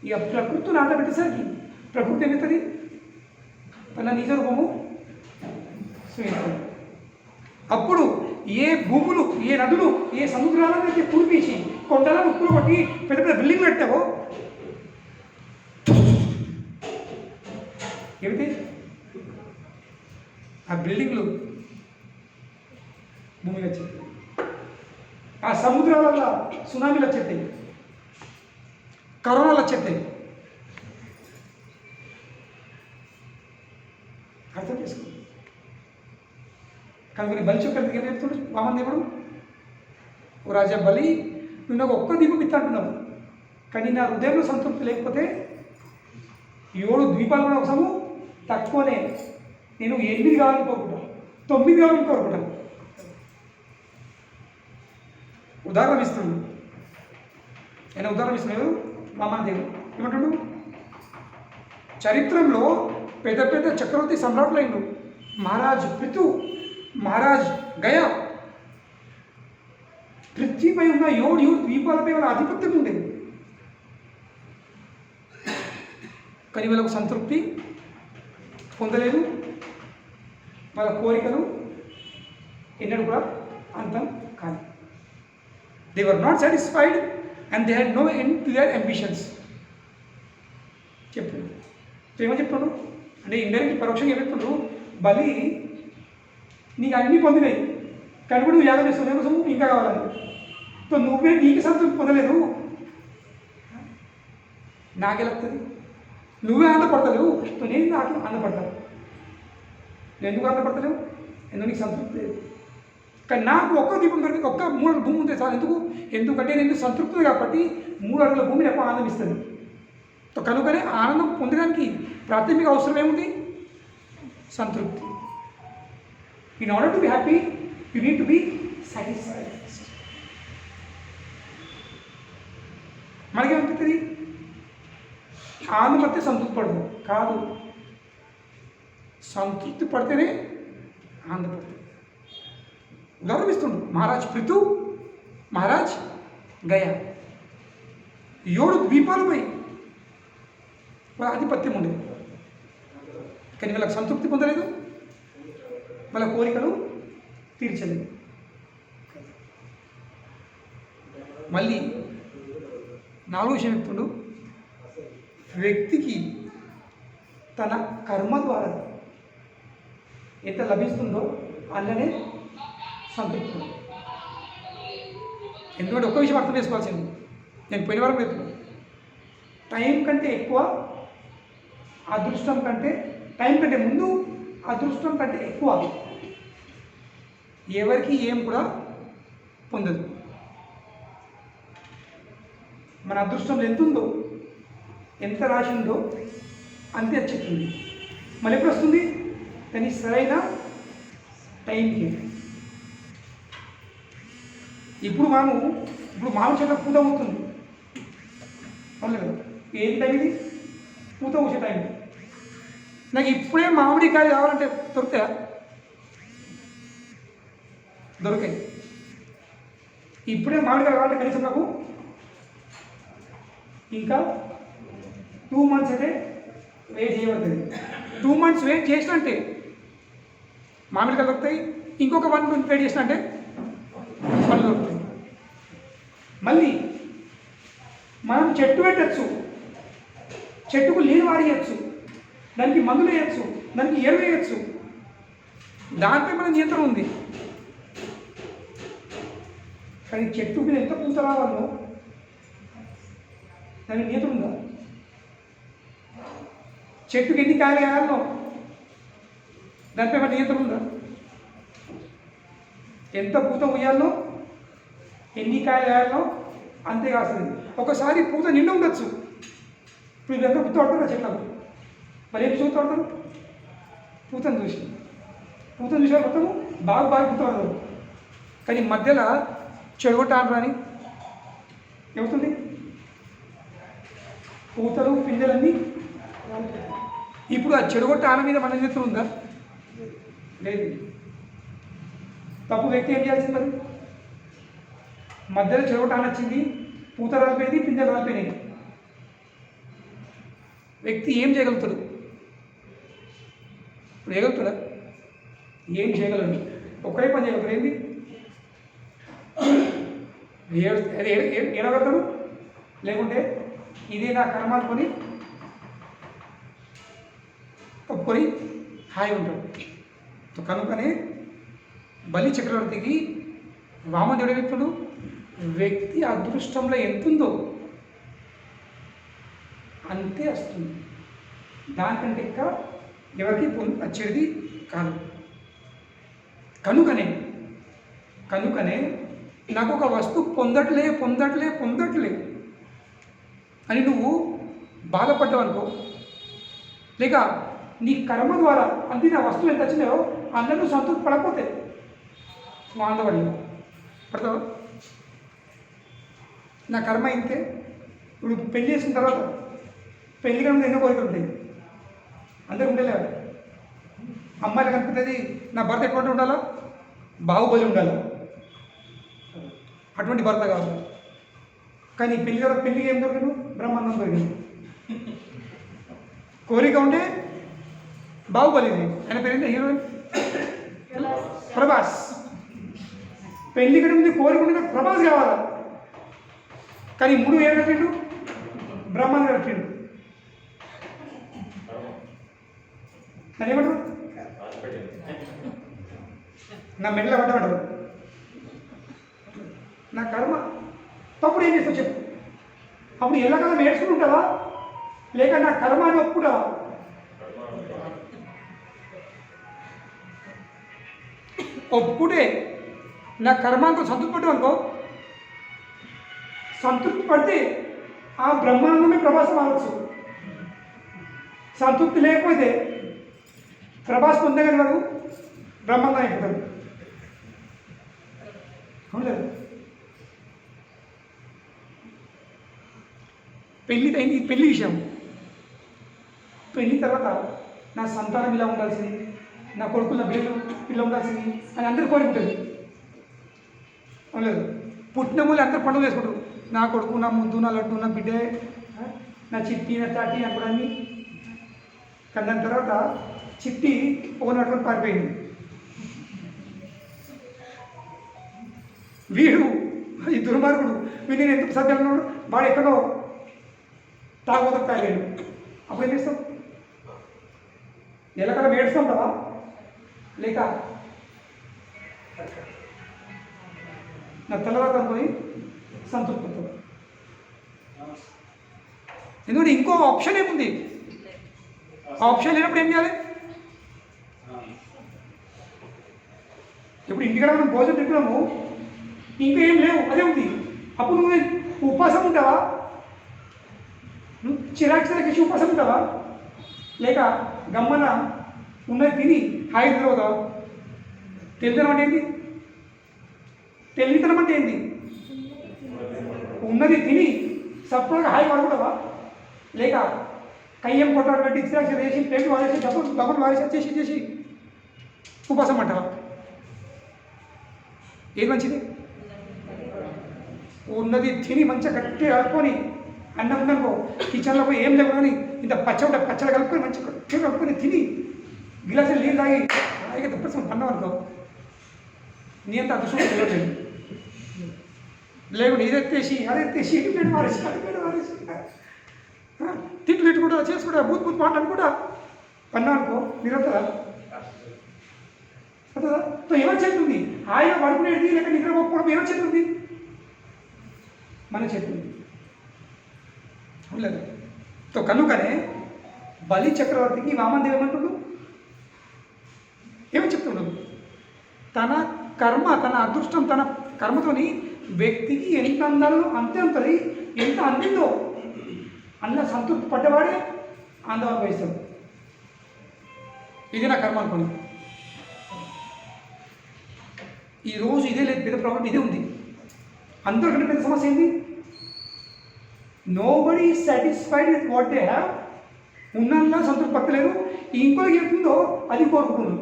ఇక ప్రకృతిని ఆట పెట్టేసరికి ప్రకృతి ఏమవుతుంది? తన నిజ రూపము స్వీకరిస్తుంది. అప్పుడు ఏ భూములు, ఏ నదులు, ఏ సముద్రాలను పూర్పించి కొండలను ఉప్పులు కొట్టి పెద్ద పెద్ద బిల్డింగ్లు పెట్టావో ఏమిటి? ఆ బిల్డింగ్లు భూమిలో వచ్చేస్తాయి, ఆ సముద్రాలలో సునామీలు వచ్చేస్తాయి, కరోనాలు వచ్చేస్తాయి. అర్థం చేసుకో. కనుక బలి చొక్కడికి ఏం చెప్తాడు వామన్ దేవుడు? ఓ రాజా బలి, నువ్వు నాకు ఒక్క దీపం ఇస్తా అంటున్నావు, కానీ నా హృదయంలో సంతృప్తి లేకపోతే 7 ద్వీపాలు కూడా ఒకసారి తక్కువనే. నేను 8 కావాలని కోరుకుంటాను, 9 కావాలని కోరుకుంటాను. ఉదాహరణ ఇస్తున్నాడు. ఆయన ఉదాహరణ ఇస్తున్నాడు వామన్ దేవుడు. ఏమంటాడు? చరిత్రలో పెద్ద పెద్ద చక్రవర్తి సమ్రాట్లైన మహారాజ్ పృథు, మహారాజ్ గయా, పృథ్వీపై ఉన్న 7 ద్వీపాలపై వాళ్ళ ఆధిపత్యం ఉండేది. కానీ వీళ్ళకు సంతృప్తి పొందలేదు, వాళ్ళ కోరికలు ఎన్నడూ కూడా అంతం కాదు. They were not satisfied and they had no end to their ambitions. చెప్పాడు. ఏమో చెప్తాడు అంటే ఇండైరెక్ట్ పరోక్షంగా ఏమెత్తాడు, బలి నీకు అన్నీ పొందినాయి కానీ కూడా నువ్వు యాగం చేస్తావు, కోసం ఇంకా కావాలని. సో నువ్వే నీకు సంతృప్తి పొందలేదు, నాకెళ్ళతుంది. నువ్వే ఆనందపడతలేవు, నేను నాకు ఆనందపడతాను. నేను ఎందుకు ఆనందపడతలేవు? ఎందుకు నీకు సంతృప్తి లేదు. కానీ నాకు ఒక్క దీపం దొరికి ఒక్క 3 అడుగుల భూమి ఉంటే చాలు. ఎందుకంటే నేను సంతృప్తి కాబట్టి 3 అడుగుల భూమిని ఎక్కువ ఆనందిస్తుంది. కనుకనే ఆనందం పొందడానికి ప్రాథమిక అవసరం ఏముంది? సంతృప్తి. In order to be happy you need to be satisfied. మనకేమనిపిస్తుంది? ఆనందపడితే సంతృప్తి పడదు కాదు, సంతృప్తి పడితేనే ఆనందపడుతుంది. గౌరవిస్తుండు మహారాజ్ పృథు, మహారాజ్ గయా 7 ద్వీపాలపై ఆధిపత్యం ఉండేది. కానీ వాళ్ళకి సంతృప్తి పొందలేదు, వాళ్ళ కోరికలు తీర్చలేదు. మళ్ళీ 4వ విషయం చెప్తుండు, వ్యక్తికి తన కర్మ ద్వారా ఎంత లభిస్తుందో అందులోనే సంతృప్తి. ఎందుకంటే ఒక్క విషయం అర్థం చేసుకోవాల్సింది, నేను పోయిన వరకు చెప్తున్నాను, టైం కంటే ఎక్కువ అదృష్టం కంటే, టైం కంటే ముందు అదృష్టం కంటే ఎక్కువ ఎవరికి ఏం కూడా పొందదు. మన అదృష్టంలో ఎంత ఉందో, ఎంత రాసి ఉందో అంతే వచ్చేస్తుంది. మళ్ళీ ఎప్పుడు వస్తుంది? కానీ సరైన టైంకి. ఇప్పుడు మామిడి చెట్ల పూత అవుతుంది, అవును కదా? ఏం టైం ఇది? పూత వచ్చే టైం. నాకు ఇప్పుడే మామిడికాయలు కావాలంటే దొరుకుతాయా? దొరికాయి. ఇప్పుడే మామిడికాయ కావాలంటే కనీసం నాకు ఇంకా 2 months అయితే వెయిట్ చేయబడుతుంది. 2 months వెయిట్ చేసినంటే మామిడికాయలు దొరుకుతాయి. ఇంకొక 1 month వెయిట్ చేసినంటే పళ్ళు దొరుకుతాయి. మళ్ళీ మనం చెట్టు పెట్టచ్చు, చెట్టుకు నీళ్ళు వారియచ్చు, దానికి మందులు వేయచ్చు, దానికి ఎరువు వేయచ్చు. దానిపై మన నియంత్రణ ఉంది. కానీ చెట్టు మీద ఎంత పూత రావాలో దానికి నియంత్రణ ఉందా? చెట్టుకి ఎన్ని కాయలు వేయాలో దానిపై మన నియంత్రణ ఉందా? ఎంత పూత ఉయ్యాలో ఎన్ని కాయలు వేయాలో అంతే కాస్తుంది. ఒకసారి పూత నిండా ఉండొచ్చు. ఇప్పుడు ఇదంతా పూత పడతారు చెట్లకు, మరి ఏం చూస్తూ పడతారు? పూతను చూసి మొత్తము బాగా పూత పడతారు. కానీ మధ్యలో చెడగొట్టాను అని ఏమవుతుంది? పూతలు పిందెలన్నీ. ఇప్పుడు ఆ చెడగొట్ట ఆన మీద మన చేతులు ఉందా? లేదు. తప్పు వ్యక్తి ఏం చేయాల్సింది? మరి మధ్యలో చెడగొట్ట ఆన వచ్చింది, పూత రాలిపోయింది, పిందెలు రాలిపోయినాయి. వ్యక్తి ఏం చేయగలుగుతాడు? ఇప్పుడు చేయగలుగుతాడా? ఏం చేయగలడు? ఒక్కడే పని చేయగలుగుతాడు. ఏంది? ఏడగలుగుతాడు? లేకుంటే ఇదే నా కర్మ అనుకొని ఒప్పుకొని హాయి ఉంటాడు. కనుకనే బలి చక్రవర్తికి వామదేవుడు వ్యక్తుడు వ్యక్తి అదృష్టంలో ఎంతుందో అంతే వస్తుంది. దానికంటే ఇంకా ఎవరికి వచ్చేది కాదు. కనుకనే నాకు ఒక వస్తువు పొందట్లే అని నువ్వు బాధపడ్డావు అనుకో, లేక నీ కర్మ ద్వారా అంతే నా వస్తువు ఎంత వచ్చినాయో అందరూ సంతృప్తి పడకపోతే ఆనందపడి పడతావు. నా కర్మ ఇంతే. ఇప్పుడు పెళ్లి చేసిన తర్వాత పెళ్లి కనుక ఎన్నో కోరికలు ఉంటాయి, అందరూ ఉండేలేవు. అమ్మాయిలు కనుకుంటుంది నా భర్త ఎటువంటి ఉండాలా? బాహుబలి ఉండాలా, అటువంటి భర్త కావాలి. కానీ పెళ్లికి ఏం దొరికింది? బ్రహ్మాండం దొరికింది. కోరిక ఉంటే బాహుబలిది, ఆయన పేరు హీరోయిన్ ప్రభాస్. పెళ్లికి ముందు కోరిక ఉంటే ప్రభాస్ కావాలా? కానీ 3 ఏం కట్టిండు? బ్రహ్మాండం కట్టిండు. నన్ను ఏమంటారు? నా మెడలో పడ్డమంటారు. నా కర్మ తప్పుడు ఏం చేస్తావు చెప్పు. అప్పుడు ఎల్లకాలం ఏడ్చుకుని ఉంటావా, లేక నా కర్మ అని ఒప్పుకుంటావా? ఒప్పుకుంటే నా కర్మానికి సంతృప్తి పడ్డావు అనుకో, సంతృప్తి పడితే ఆ బ్రహ్మాండమే ప్రభాసం అవ్వచ్చు. సంతృప్తి లేకపోతే ప్రభాస్ పొందగలి వాడు బ్రహ్మాండం అయిపోతాడు. అవును. పెళ్లి విషయం. పెళ్లి తర్వాత నా సంతానం ఇలా ఉండాల్సింది, నా కొడుకుల పిల్ల ఉండాల్సింది అని అందరూ కోరుకుంటుంది. అవును. పుట్టిన మూలు అందరూ పండుగ వేసుకుంటారు. నా కొడుకు, నా ముద్దు, నా లడ్డు, నా బిడ్డే, నా చిట్టి, నా చాటి అప్పుడు అన్నీ. కానీ దాని తర్వాత చిట్టి పోనటువంటి పారిపోయింది. వీడు ఈ దుర్మార్గుడు నేను ఎందుకు సత్యాలు వాడు ఎక్కడో తాగోతకు తాగాడు. అప్పుడు ఏం చేస్తాం? ఎల్లకాలం ఏడుస్తాం కదా, లేక నా తెల్లవారు అనుకొని సంతృప్తి పడుతుంది. ఎందుకంటే ఇంకో ఆప్షన్ ఏముంది? ఆప్షన్ లేనప్పుడు ఏం చేయాలి? ఇప్పుడు ఇంటికాడ మనం భోజనం తింటున్నాము, ఇంకా ఏం లేవు, అదే ఉంది. అప్పుడు నువ్వు ఉపవాసం ఉంటావా? నువ్వు చిరాక్షరకేసి ఉపవాసం ఉంటావా? లేక గమ్మన ఉన్నది తిని హాయి తిరగవుతావా? తెలితనం అంటే ఏంటి? తెలితనం అంటే ఏంటి? ఉన్నది తిని సపరేట్గా హాయి పడుకుంటావా? లేక కయ్యం కొట్టాడు పెట్టి చిరాక్షర వేసి ప్లేట్లు వారేసి డబ్బులు వారేసి చేసి ఉపవాసం అంటావా? ఏది మంచిది? ఉన్నది తిని మంచిగా గట్టిగా కలుపుకొని, అన్నం ఉందనుకో కిచెన్లో పోయి ఏం లేవు కానీ ఇంత పచ్చడి కలుపుకొని మంచిగా గట్టిగా కలుపుకొని తిని గిలాసులు నీళ్ళు తాగి హాయిగా తప్పసం పన్నాం అనుకో, నీ అంత అదృష్టం తెలియట్లేదు. లేవు ఇదెత్తేసి అదెత్తేసి ఇటు మారేసి తిట్లు ఇటు కూడా చేసుకుంటా బూత్ మాట్లాడు కూడా పన్నా అనుకో నిరంతర అవుతుందా? ఎవరి చేతుంది? ఆయన పడుకునేది లేక నిద్రపోకపోవడం ఎవరి చేతుంది? మన చేతుంది లేదు. కనుకనే బలి చక్రవర్తికి వామనదేవి ఏమంటుడు? ఏమని చెప్తుండడు? తన కర్మ, తన అదృష్టం, తన కర్మతోని వ్యక్తికి ఎంత అందాలో అంతే ఉంటుంది. ఎంత అందిందో అన్న సంతృప్తి పడ్డవాడే ఆందోళన వహిస్తాడు. ఇది నా కర్మ అనుకోని. ఈరోజు ఇదే లేదు, పెద్ద ప్రాబ్లం ఇదే ఉంది. అందరికంటే పెద్ద సమస్య ఏంటి? Nobody satisfied with what they have. ఉన్నందులో సంతృప్తి పట్టలేదు, ఇంకోటి ఏముందో అది కోరుకుంటున్నారు.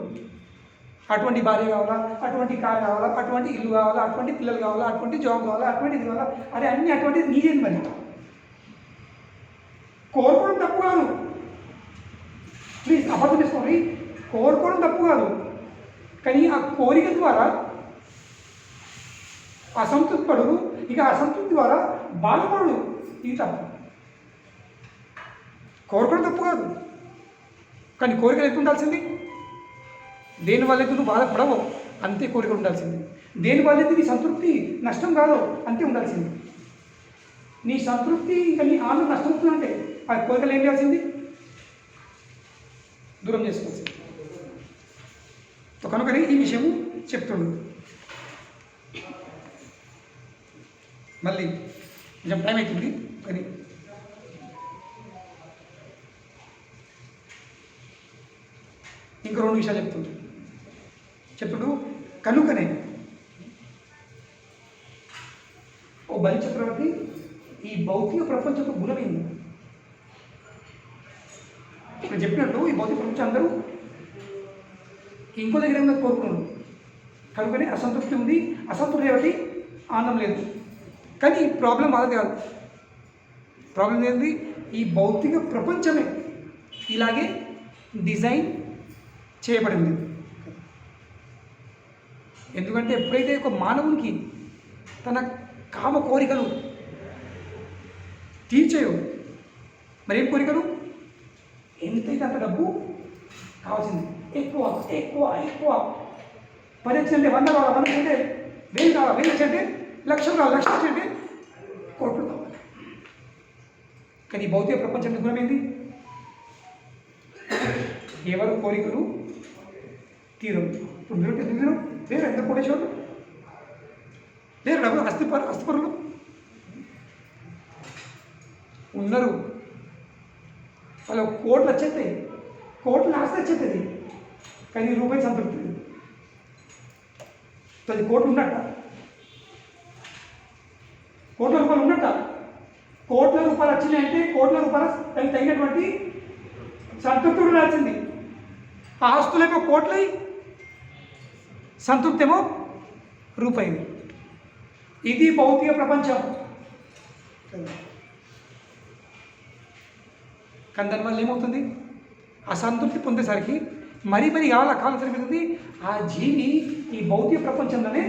అటువంటి భార్య కావాలా, అటువంటి కారు కావాలా, అటువంటి ఇల్లు కావాలా, అటువంటి పిల్లలు కావాలా, అటువంటి జాబ్ కావాలా, అటువంటి ఇది కావాలా. అరే అన్నీ అటువంటిది నీదేంది మరి? కోరుకోవడం తప్పు కాదు, ప్లీజ్ అబద్ధం చేసుకోండి. కోరుకోవడం తప్పు కాదు, కానీ ఆ కోరిక ద్వారా అసంతృప్తి పడు, ఇక అసంతృప్తి ద్వారా బాధపడు, ఇది తప్పు. కోరుకోవడం తప్పు కాదు, కానీ కోరికలు ఎంత ఉండాల్సింది? దేనివల్ల అయితే నువ్వు బాధపడవు అంతే కోరికలు ఉండాల్సింది. దేనివల్ల అయితే నీ సంతృప్తి నష్టం కాదు అంతే ఉండాల్సింది. నీ సంతృప్తి ఇంకా నీ ఆనందం నష్టం అవుతుందంటే ఆ కోరికలు ఏం చేయాల్సింది? దూరం చేసుకోవాల్సింది. కనుకనే ఈ విషయము చెప్తుండు. మళ్ళీ కొంచెం టైం అవుతుంది, కానీ ఇంకో 2 విషయాలు చెప్తుడు. కనుకనే ఓ బలి చక్రవర్తి ఈ భౌతిక ప్రపంచపు గుణమైంది. ఇప్పుడు చెప్పినట్టు ఈ భౌతిక ప్రపంచం అందరూ ఇంకో దగ్గర ఏమైనా కోరుకున్నాడు. కనుకనే అసంతృప్తి ఉంది, అసంతృప్తి కాబట్టి ఆనందం లేదు. కానీ ప్రాబ్లం వాళ్ళది కాదు. ప్రాబ్లం ఏంటి? ఈ భౌతిక ప్రపంచమే ఇలాగే డిజైన్ చేయబడింది. ఎందుకంటే ఎప్పుడైతే ఒక మానవునికి తన కామ కోరికలు తీర్చేయో, మరేం కోరికలు? ఎంతైతే అంత డబ్బు కావాల్సింది, ఎక్కువ ఎక్కువ ఎక్కువ. 10 లక్షలు అంటే 100 కావాలి, 100 అంటే 1000 కావాలి, 1000 లక్షలు అంటే లక్షలు కావాలి, లక్షలు అంటే కోట్లు కావాలి. కానీ భౌతిక ప్రపంచం గుణం ఏంటి? కేవలం కోరికలు తీరం. ఇప్పుడు మీరు వేరే ఎంత కోటేశ్వరులు లేరు, డబ్బులు అస్థిపరులు ఉన్నారు. వాళ్ళు కోట్లు వచ్చేస్తాయి, కోట్లు ఆస్తి వచ్చేస్తుంది, కానీ రూపాయి సంతృప్తి లేదు. 10 కోట్లు ఉన్నట్ట, కోట్ల రూపాయలు ఉన్నట్ట. కోట్ల రూపాయలు వచ్చినాయంటే కోట్ల రూపాయలు దానికి తగినటువంటి సంతృప్తి ఉండాల్సింది. ఆస్తులేమో కోట్లై, సంతృప్తి ఏమో రూపాయి. ఇది భౌతిక ప్రపంచం. కానీ దానివల్ల ఏమవుతుంది? అసంతృప్తి పొందేసరికి మరీ కాలం సరిపోతుంది. ఆ జీవి ఈ భౌతిక ప్రపంచంలోనే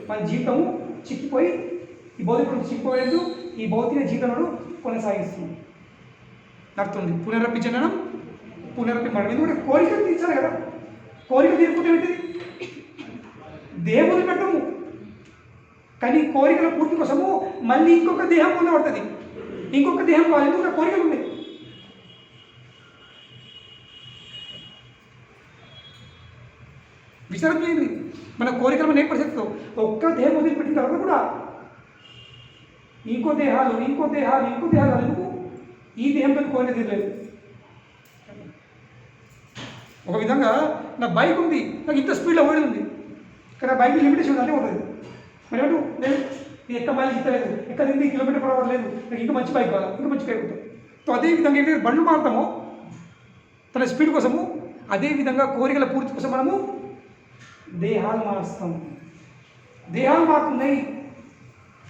మన జీవితము చిక్కిపోయి, ఈ భౌతిక ప్రపంచం చిక్కిపోయేందు ఈ భౌతిక జీవితంలో కొనసాగిస్తుంది. నడుతుంది పునరపి జననం, పునరపి మరణం. ఎందుకంటే కోరికలు తీర్చాలి కదా. కోరికలు తీర్పుతే ఏంటిది? దేవుని పెట్టము, కానీ కోరికల పూర్తి కోసము మళ్ళీ ఇంకొక దేహం పొందబడుతుంది, ఇంకొక దేహం కావాలి. ఎందుకంటే కోరికలు ఉన్నాయి. విచారం చేయండి, మన కోరికలు మన ఏ పరిస్థితితో ఒక్క దేహం వదిలిపెట్టిన తర్వాత కూడా ఇంకో దేహాలు ఎందుకు? ఈ దేహంతో కోరిక తీరలేదు. ఒక విధంగా నా బైక్ ఉంది, నాకు ఇంత స్పీడ్లో ఓడి ఉంది, కానీ ఆ బైక్ లిమిటేషన్ అన్నీ ఉంటుంది. మరి ఏమంటూ లేదు, నేను ఎక్క మైలు ఇస్తలేదు, ఎక్కడ 8 కిలోమీటర్/h లేదు, నాకు ఇంకా మంచి బైక్ కావాలి, ఇంకా మంచి బైక్ ఉంటుంది. సో అదేవిధంగా ఏంటంటే బండ్లు మారుతామో తన స్పీడ్ కోసము, అదేవిధంగా కోరికల పూర్తి కోసం మనము దేహాలు మారుస్తాం. దేహాలు మారుతున్నాయి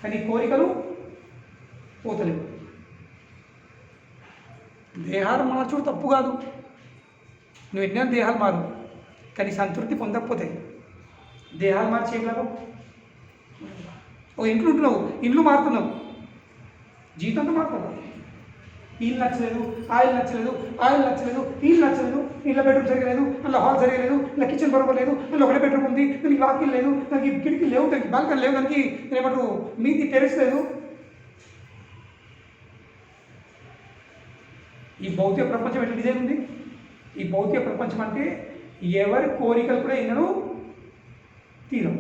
కానీ కోరికలు పోతలేవు. దేహాలు మార్చుడు తప్పు కాదు, నువ్వు ఎన్నో దేహాలు మారు, కానీ సంతృప్తి పొందకపోతే దేహాలు మార్చి ఏం లాభం? ఓ ఇంట్లో ఉంటున్నావు, ఇండ్లు మారుతున్నావు, జీవితంతో మారుతున్నావు. ఇల్లు నచ్చలేదు, ఆయిల్ నచ్చలేదు, ఆయిల్ నచ్చలేదు, ఇల్లు నచ్చలేదు, ఇళ్ళ బెడ్రూమ్ సరిగలేదు, అందులో హాల్ సరిగలేదు, ఇలా కిచెన్ బరోబర్ లేదు, అందులో ఒకటే బెడ్రూమ్ ఉంది, దానికి వాకిల్ లేదు, దానికి కిటికీ లేవు, దానికి బాల్కనీ లేవు, దానికి ఏమంటారు మీది టెరెస్ లేదు. ఈ భౌతిక ప్రపంచం ఎట్లా డిజైన్ ఉంది? ఈ భౌతిక ప్రపంచం అంటే ఎవరి కోరికలు కూడా ఎన్నడూ తీరం.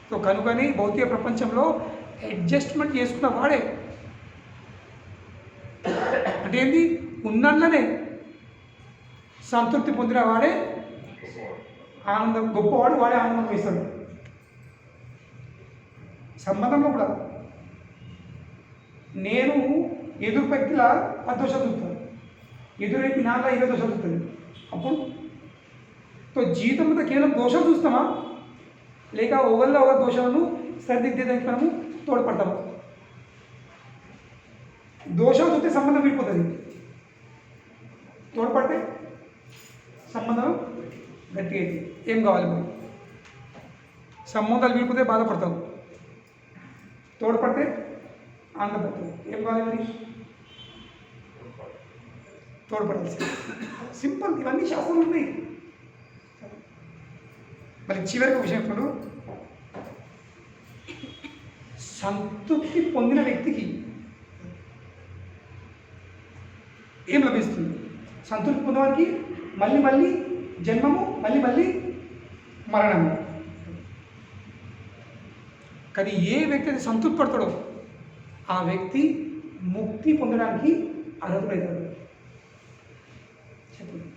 సో కనుకని భౌతిక ప్రపంచంలో అడ్జస్ట్మెంట్ చేసుకున్న వాడే అంటే ఏంటి, ఉన్నట్లనే సంతృప్తి పొందిన వాడే ఆనందం, గొప్పవాడు వాడే ఆనందం వేస్తాడు. సంబంధంలో కూడా నేను ఎదురు వ్యక్తిలా 10 దోషాలు చూస్తాను, ఎదురు వ్యక్తి నాలా 20 దోషాలు చూస్తుంది. అప్పుడు జీవితం మీద కేవలం దోషాలు చూస్తామా, లేక ఒకళ్ళ దోషాలను సరిదిద్దేదానికి మనము తోడ్పడతాము? దోషాలు చూస్తే సంబంధం విడిపోతుంది, తోడ్పడితే సంబంధం గట్టిగా అయితే ఏం కావాలి మరి? సంబంధాలు విడిపోతే బాధపడతావు, తోడ్పడితే ఆనందపడతావు. ఏం కావాలి మరి? తోడ్పడాల్సి. సింపుల్, ఇవన్నీ శాస్త్రాలు ఉన్నాయి. మరి చివరికి ఒక విషయం ఇప్పుడు, సంతృప్తి పొందిన వ్యక్తికి ఏం లభిస్తుంది? సంతృప్తి పొందడానికి మళ్ళీ మళ్ళీ జన్మము, మళ్ళీ మళ్ళీ మరణము. కానీ ఏ వ్యక్తి అయితే సంతృప్తి పడతాడో ఆ వ్యక్తి ముక్తి పొందడానికి అర్హుడవుతాడు. చెప్పండి,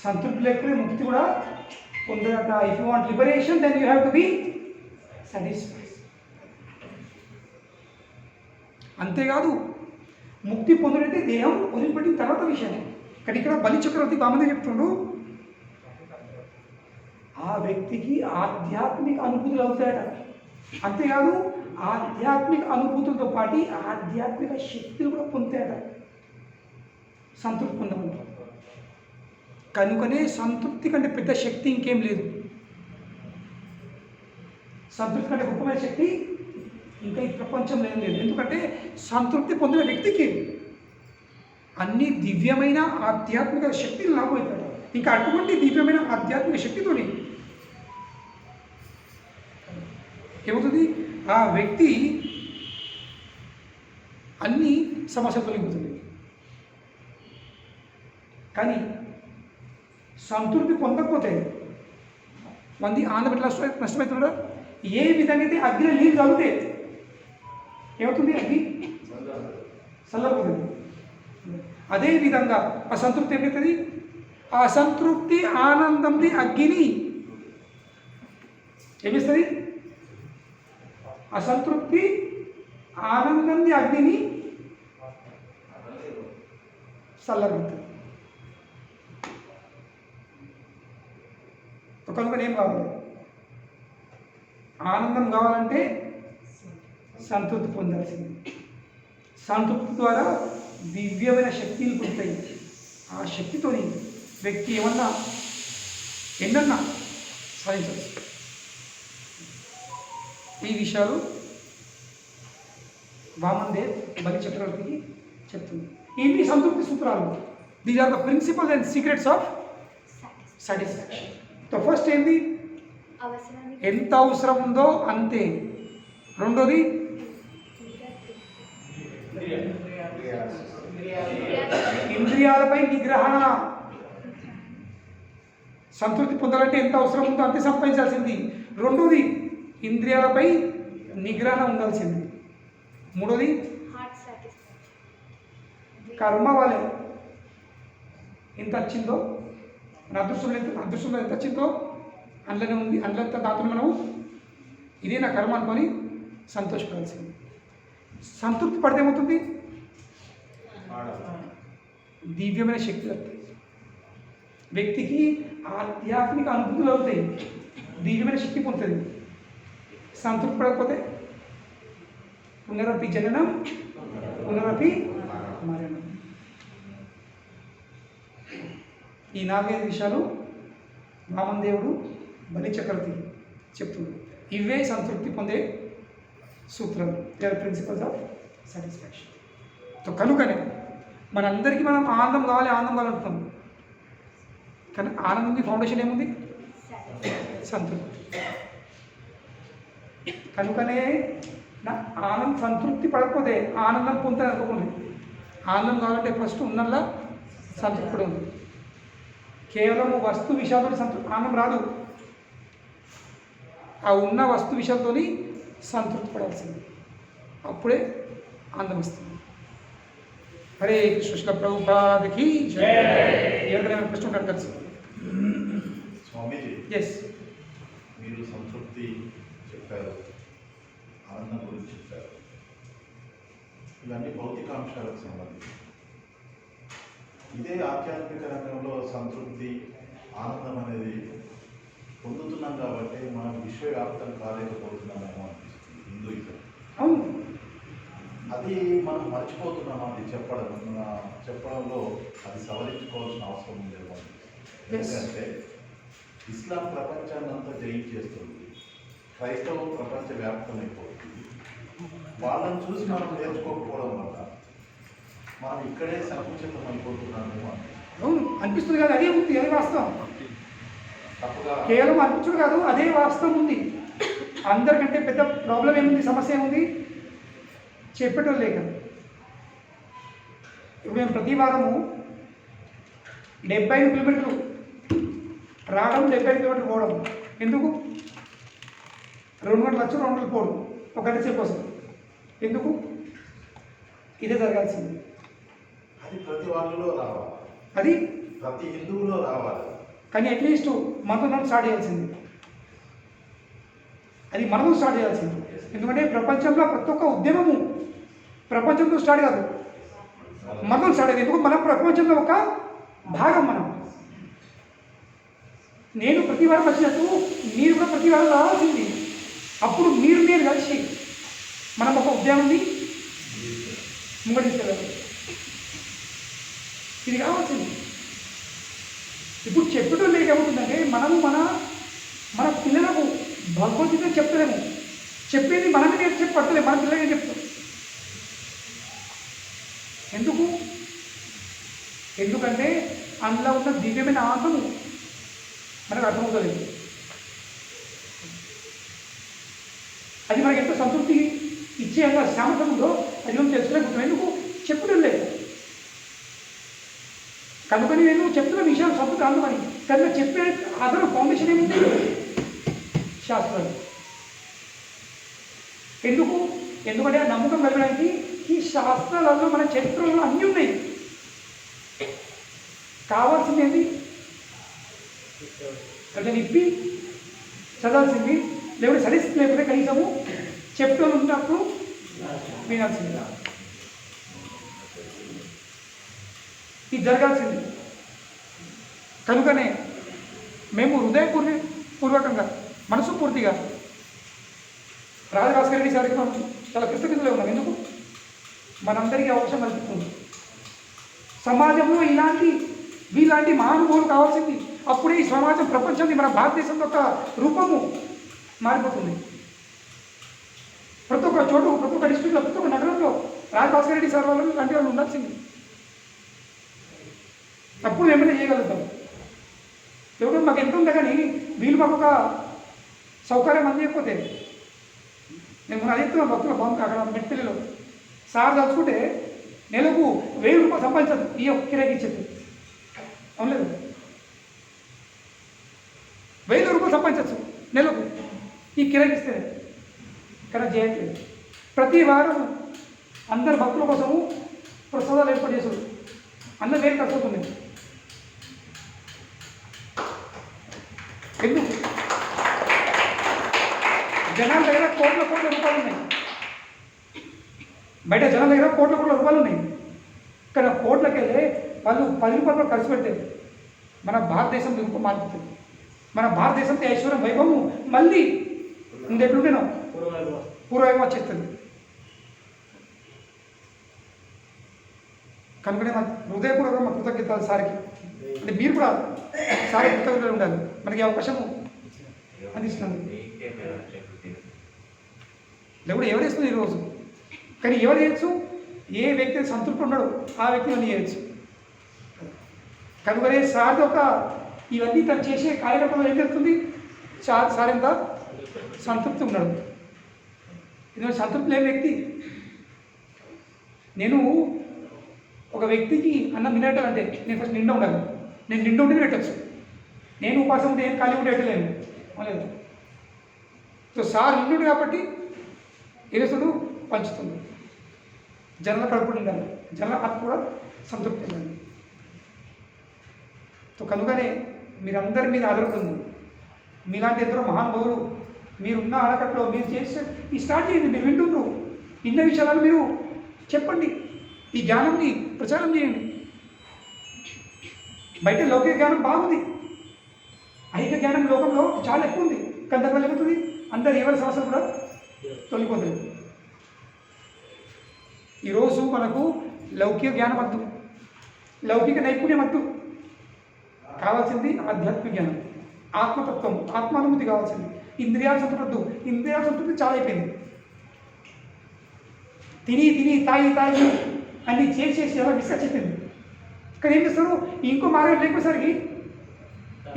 సంతృప్తి లేకపోతే ముక్తి కూడా పొందట. If you want liberation then you have to be satisfied. అంతేకాదు, ముక్తి పొందుడైతే దేహం వదిలిపెట్టిన తర్వాత విషయం. కానీ ఇక్కడ బలి చక్రవర్తి బామదే చెప్తుండు, ఆ వ్యక్తికి ఆధ్యాత్మిక అనుభూతులు అవుతాయట. అంతేకాదు, ఆధ్యాత్మిక అనుభూతులతో పాటు ఆధ్యాత్మిక శక్తులు కూడా పొందుతాయట సంతృప్తి పొందడం. కనుకనే సంతృప్తి కంటే పెద్ద శక్తి ఇంకేం లేదు. సంతృప్తి కంటే గొప్పమైన శక్తి ఇంకా ఈ ప్రపంచంలో ఏం లేదు. ఎందుకంటే సంతృప్తి పొందిన వ్యక్తికి అన్ని దివ్యమైన ఆధ్యాత్మిక శక్తిని లాభమవుతాడు. ఇంకా అటువంటి దివ్యమైన ఆధ్యాత్మిక శక్తితోని ఏమవుతుంది, ఆ వ్యక్తి అన్ని సమస్యలు తొలగిపోతుంది. కానీ సంతృప్తి పొందకపోతే మంది ఆనందపెట్ల నష్టమవుతున్నాడా? ఏ విధంగా అయితే అగ్ని నీళ్ళు తగ్గితే ఏమవుతుంది, అగ్ని చల్లబోతుంది. అదేవిధంగా అసంతృప్తి ఏమవుతుంది? ఆ అసంతృప్తి ఆనందంని అగ్ని ఏమిస్తుంది? అసంతృప్తి ఆనందంని అగ్నిని చల్లబడుతుంది. కనుక ఏం కావాలి? ఆనందం కావాలంటే సంతృప్తి పొందాల్సింది. సంతృప్తి ద్వారా దివ్యమైన శక్తులు పుడతాయి. ఆ శక్తితోని వ్యక్తి ఏమన్నా ఎన్నన్నా సాధించవచ్చు. ఈ విషయాలు వామన్ దేవ్ బలి చక్రవర్తికి చెప్తుంది. ఇవి సంతృప్తి సూత్రాలు. These are the principles and secrets of satisfaction. So first ఏంది? ఎంత అవసరం ఉందో అంతే. రెండోది ఇంద్రియాలపై నిగ్రహణ. సంతృప్తి పొందాలంటే ఎంత అవసరం ఉందో అంతే సంపాదించాల్సింది. రెండోది ఇంద్రియాలపై నిగ్రహణ ఉండాల్సింది. మూడోది కర్మ వలె ఎంత వచ్చిందో, మన అదృష్టంలో ఎంత వచ్చిందో అందులోనే ఉంది, అందులో దాంతో మనం ఇదే నా కర్మ అనుకొని సంతోషపడాల్సింది. సంతృప్తి పడితే ఏమవుతుంది? దివ్యమైన శక్తి వస్తాయి వ్యక్తికి. ఆధ్యాత్మిక అనుభూతులు అవుతాయి, దివ్యమైన శక్తి పొందుతుంది. సంతృప్తి పడకపోతే పునరపి జననం పునరపి మరణం. ఈ 4-5 విషయాలు వామన్ దేవుడు బలి చక్రవర్తి చెప్తున్నాడు. ఇవే సంతృప్తి పొందే సూత్రాలు, ప్రిన్సిపల్స్ ఆఫ్ సాటిస్ఫాక్షన్. కనుకనే మనందరికీ మనం ఆనందం కావాలంటున్నాం. కానీ ఆనందంకి ఫౌండేషన్ ఏముంది? సంతృప్తి. కనుకనే సంతృప్తి పడకపోతే ఆనందం పొందుతుంది అనుకోకుండా. ఆనందం కావాలంటే ఫస్ట్ ఉన్నల్లా సంతృప్తి ఉంది. కేవలం వస్తు విషయాలతో ఆనందం రాదు. ఆ ఉన్న వస్తు విషయాలతో సంతృప్తి పడాల్సింది, అప్పుడే ఆనందం వస్తుంది. హరే కృష్ణ ప్రభుపాదకి ఎవరికైనా ప్రశ్న ఉంటాడు కలిసి. స్వామీజీ, ఎస్, మీరు సంతృప్తి చెప్పారు, ఆనందం గురించి చెప్పారు. ఇవన్నీ భౌతికాంశాలకు సంబంధించి. ఇదే ఆధ్యాత్మిక రంగంలో సంతృప్తి, ఆనందం అనేది పొందుతున్నాం కాబట్టి మనం విశ్వవ్యాప్తం కాలేకపోతున్నామేమో అనిపిస్తుంది హిందూయిజం. అవును, అది మనం మర్చిపోతున్నాం. అది చెప్పడంలో అది సవరించుకోవాల్సిన అవసరం ఉందేమో. ఎందుకంటే ఇస్లాం ప్రపంచాన్ని అంతా జయించేస్తుంది, క్రైస్తవం ప్రపంచ వ్యాప్తమైపోతుంది. వాళ్ళని చూసి మనం నేర్చుకోకపోవడం వల్ల మనం ఇక్కడే సంకుచితం అయిపోతున్నామేమో అవును అనిపిస్తుంది కాదు. అదే ఉంది, అదే వాస్తవం. తప్పుగా కేవలం అనిపించడం కాదు, అదే వాస్తవం ఉంది. అందరికంటే పెద్ద ప్రాబ్లం ఏముంది, సమస్య ఏముంది? చెప్పటం లేక. ఇప్పుడు మేము ప్రతి వారము 75 కిలోమీటర్లు రావడం, 75 కిలోమీటర్లు పోవడం. ఎందుకు? 2 గంటలు వచ్చి 2 గంటలు పోవడం, 1 గంట సేపు వస్తుంది. ఎందుకు? ఇదే జరగాల్సింది. అది ప్రతి వాళ్ళలో రావాలి, అది ప్రతి హిందువులో రావాలి. కానీ అట్లీస్ట్ మనతో స్టార్ట్ చేయాల్సింది. అది మనము స్టార్ట్ చేయాల్సింది. ఎందుకంటే ప్రపంచంలో ప్రతి ఒక్క ఉద్యమము ప్రపంచంతో స్టార్ట్ కాదు, మనతో స్టార్ట్ అయ్యేది. ఎందుకు? మన ప్రపంచంలో ఒక భాగం మనం. నేను ప్రతి వారం వచ్చినట్టు మీరు కూడా ప్రతి వారం రావాల్సింది. అప్పుడు మీరు కలిసి మనం ఒక ఉద్యమాన్ని ముంగడిస్తారు. ఇది కావాల్సింది. ఇప్పుడు చెప్పడం లేక ఏమవుతుందంటే మనము మన పిల్లలకు భగవద్గీత చెప్తలేము. చెప్పేది మనమే చెప్పి పట్టలేము, మన పిల్లలే చెప్తాం. ఎందుకంటే అందులో ఉన్న దివ్యమైన ఆనందము మనకు అర్థమవుతుంది. అది మనకి ఎంత సంతృప్తి ఇచ్చే అంత సామర్థ్యం ఉందో అది మనం తెలుసుకోలేకపోతున్నాం. ఎందుకు? చెప్పడం లేదు. కనుకని నేను చెప్తున్న విషయాలు సంతృప్తి అందుకని. కానీ చెప్పే అసలు ఫౌండేషన్ ఏమిటి? శాస్త్రాలు. ఎందుకంటే ఆ నమ్మకం కలగడానికి ఈ శాస్త్రాలలో మన చరిత్రలో అన్నీ ఉన్నాయి. కావాల్సింది ఏంటి? అంటే ఇప్పి చదవాల్సింది, లేకపోతే స్టడీస్ లేకపోతే కనీసము చెప్తూ ఉన్నప్పుడు వినాల్సింది. ఇది జరగాల్సింది. కనుకనే మేము హృదయపూర్వకంగా మనసు పూర్తిగా రాజభాస్కర్ రెడ్డి సార్కి మనం చాలా కృతజ్ఞతలో ఉన్నాం. ఎందుకు? మనందరికీ అవకాశం కల్పిస్తుంది. సమాజంలో వీలాంటి మహానుభావులు కావాల్సింది. అప్పుడే ఈ సమాజం ప్రపంచాన్ని, మన భారతదేశంలో ఒక రూపము మారిపోతుంది. ప్రతి ఒక్క చోటు, ప్రతి ఒక్క డిస్ట్రిక్ట్లో, ప్రతి ఒక్క నగరంలో రాజభాస్కర్ రెడ్డి సార్ వాళ్ళు లాంటి వాళ్ళు ఉండాల్సింది. అప్పుడు ఏమైనా చేయగలుగుతాం. ఎవరు మాకు ఎంత ఉంది కానీ వీళ్ళు మాకు ఒక సౌకర్యం అందించకపోతే నేను అది చెప్తున్నా. భక్తుల బాగుంది అక్కడ మెట్పల్లిలో సార్ తలుచుకుంటే నెలకు 1000 రూపాయలు సంపాదించదు. ఈ ఒక్క కిరాయికి ఇచ్చేది అవునలేదు. 1000 రూపాయలు సంపాదించవచ్చు నెలకు ఈ కిరాయికి ఇస్తే. కానీ చేయట్లేదు. ప్రతి వారం అందరు భక్తుల కోసము ప్రసాదాలు ఏర్పాటు చేశారు. అందరు వేరు కట్టుకుంటుంది. ఎందుకు? జనాల దగ్గర కోట్ల రూపాయలు ఉన్నాయి. బయట జనాల దగ్గర కోట్ల రూపాయలు ఉన్నాయి. ఇక్కడ కోట్లకి వెళ్ళి వాళ్ళు 10 రూపాయలు ఖర్చు పెడితే మన భారతదేశం రూపం మారుతుంది. మన భారతదేశం ఐశ్వర్యం వైభవం మళ్ళీ ఎట్లుంటేనో పూర్వవైభవం వచ్చేస్తుంది. కనుకనే మన హృదయపూర్వక మా కృతజ్ఞతలు సార్కి. అంటే మీరు కూడా సార్ కృతజ్ఞతలు ఉండాలి, మనకి అవకాశము అందిస్తున్నాను. లేకపోతే ఎవరు వేస్తుంది ఈరోజు, కానీ ఎవరు చేయొచ్చు? ఏ వ్యక్తి సంతృప్తి ఉన్నాడో ఆ వ్యక్తి అన్నీ చేయొచ్చు. కనుకనే సార్ ఒక ఇవన్నీ తను చేసే కార్యక్రమంలో ఏం జరుగుతుంది? సార్ ఎంత సంతృప్తి ఉన్నాడు. ఎందుకంటే సంతృప్తి లేని వ్యక్తి, నేను ఒక వ్యక్తికి అన్నం తినేటంటే నేను ఫస్ట్ నిండా ఉండాలి. నేను నిండా ఉండి పెట్టచ్చు, నేను ఉపాసం ఉంటే ఏం ఖాళీ ఉండి పెట్టలేను లేదు. సో సార్ నిండు కాబట్టి ఏసుడు పంచుతుంది. జనల కడుపు నిండాలి, జనల ఆత్మ కూడా సంతృప్తి ఉండాలి. సో కనుకనే మీరందరి మీద ఆధారపడుతుంది. మీలాంటి ఎందరో మహానుభావులు మీరున్న ఆడకట్లో మీరు చేస్తే ఈ స్టార్ట్ చేయండి. మీరు వింటున్నారు, ఇన్న విషయాలను మీరు చెప్పండి, ఈ జ్ఞానంని ప్రచారం చేయండి. బయట లౌకిక జ్ఞానం బాగుంది, ఐక్య జ్ఞానం లోకంలో చాలా ఎక్కువ ఉంది. కానీ దానివల్ల ఏమవుతుంది? అందరు ఎవరి సమస్యలు కూడా తొలగిపోతుంది. ఈరోజు మనకు లౌకిక జ్ఞానం వద్దు, లౌకిక నైపుణ్యం వద్దు, కావాల్సింది ఆధ్యాత్మిక జ్ఞానం, ఆత్మతత్వం, ఆత్మానుభూతి కావాల్సింది. ఇంద్రియాల సంతృప్తి వద్దు, ఇంద్రియాల సంతృప్తి చాలా అయిపోయింది. తిని తిని తాగి తాగి అన్ని చేసి ఎలా విసుకొచ్చేసింది. కానీ ఏం చేస్తారు? ఇంకో మార్గం లేకపోయేసరికి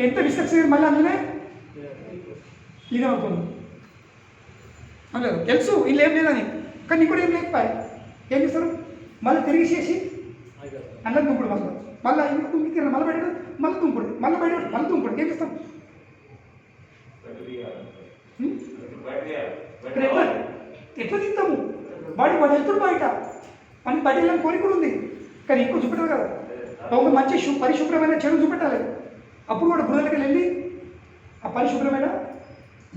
ఎంత విసుకొచ్చేది మళ్ళీ అందులోనే లీనమవుతుంది. అనలేదు తెలుసు వీళ్ళు ఏం లేదని, కానీ ఇంకోటి ఏం లేకపోయి ఏం చేస్తారు? మళ్ళీ తిరిగి చేసి అన్నం తుంపుడు, మళ్ళీ ఇంకో తుంపికి మళ్ళీ బయట మళ్ళీ తుంపుడు, మళ్ళీ బయట మళ్ళీ తుంపుడు. ఏం చేస్తాం? ఎట్లా తింటాము? వాడు వెళ్తుడు బయట అని బయట వెళ్ళని కోరిక ఉంది, కానీ ఇంకో చూపెట్టాలి కదా. ఒక మంచి పరిశుభ్రమైన చెరువు చూపెట్టాలి. అప్పుడు వాడు బుర్రలకి వెళ్ళి ఆ పరిశుభ్రమైన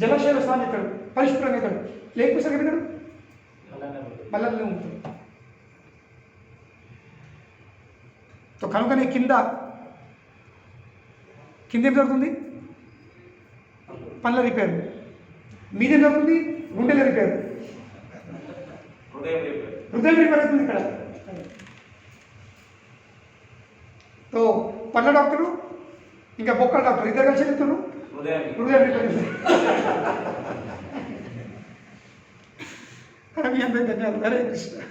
జలాశయాలు స్నానం చేస్తాడు, పరిశుభ్రంగా అవుతాడు. లేకపోతే సరిగ్గా పెడతాడు, మళ్ళీ ఉంటుంది. సో కనుకనే కింద ఏం జరుగుతుంది? పళ్ళ రిపేర్. మీదేం జరుగుతుంది? గుండెల రిపేర్, హృదయం రిపేర్ అవుతుంది ఇక్కడ. సో పళ్ళ డాక్టరు ఇంకా బొక్కల డాక్టర్ ఇద్దరు కలిసి చెప్తున్నారు హృదయం రిపేర్. మీ అందరికీ ధన్యవాదాలు. హరే కృష్ణ.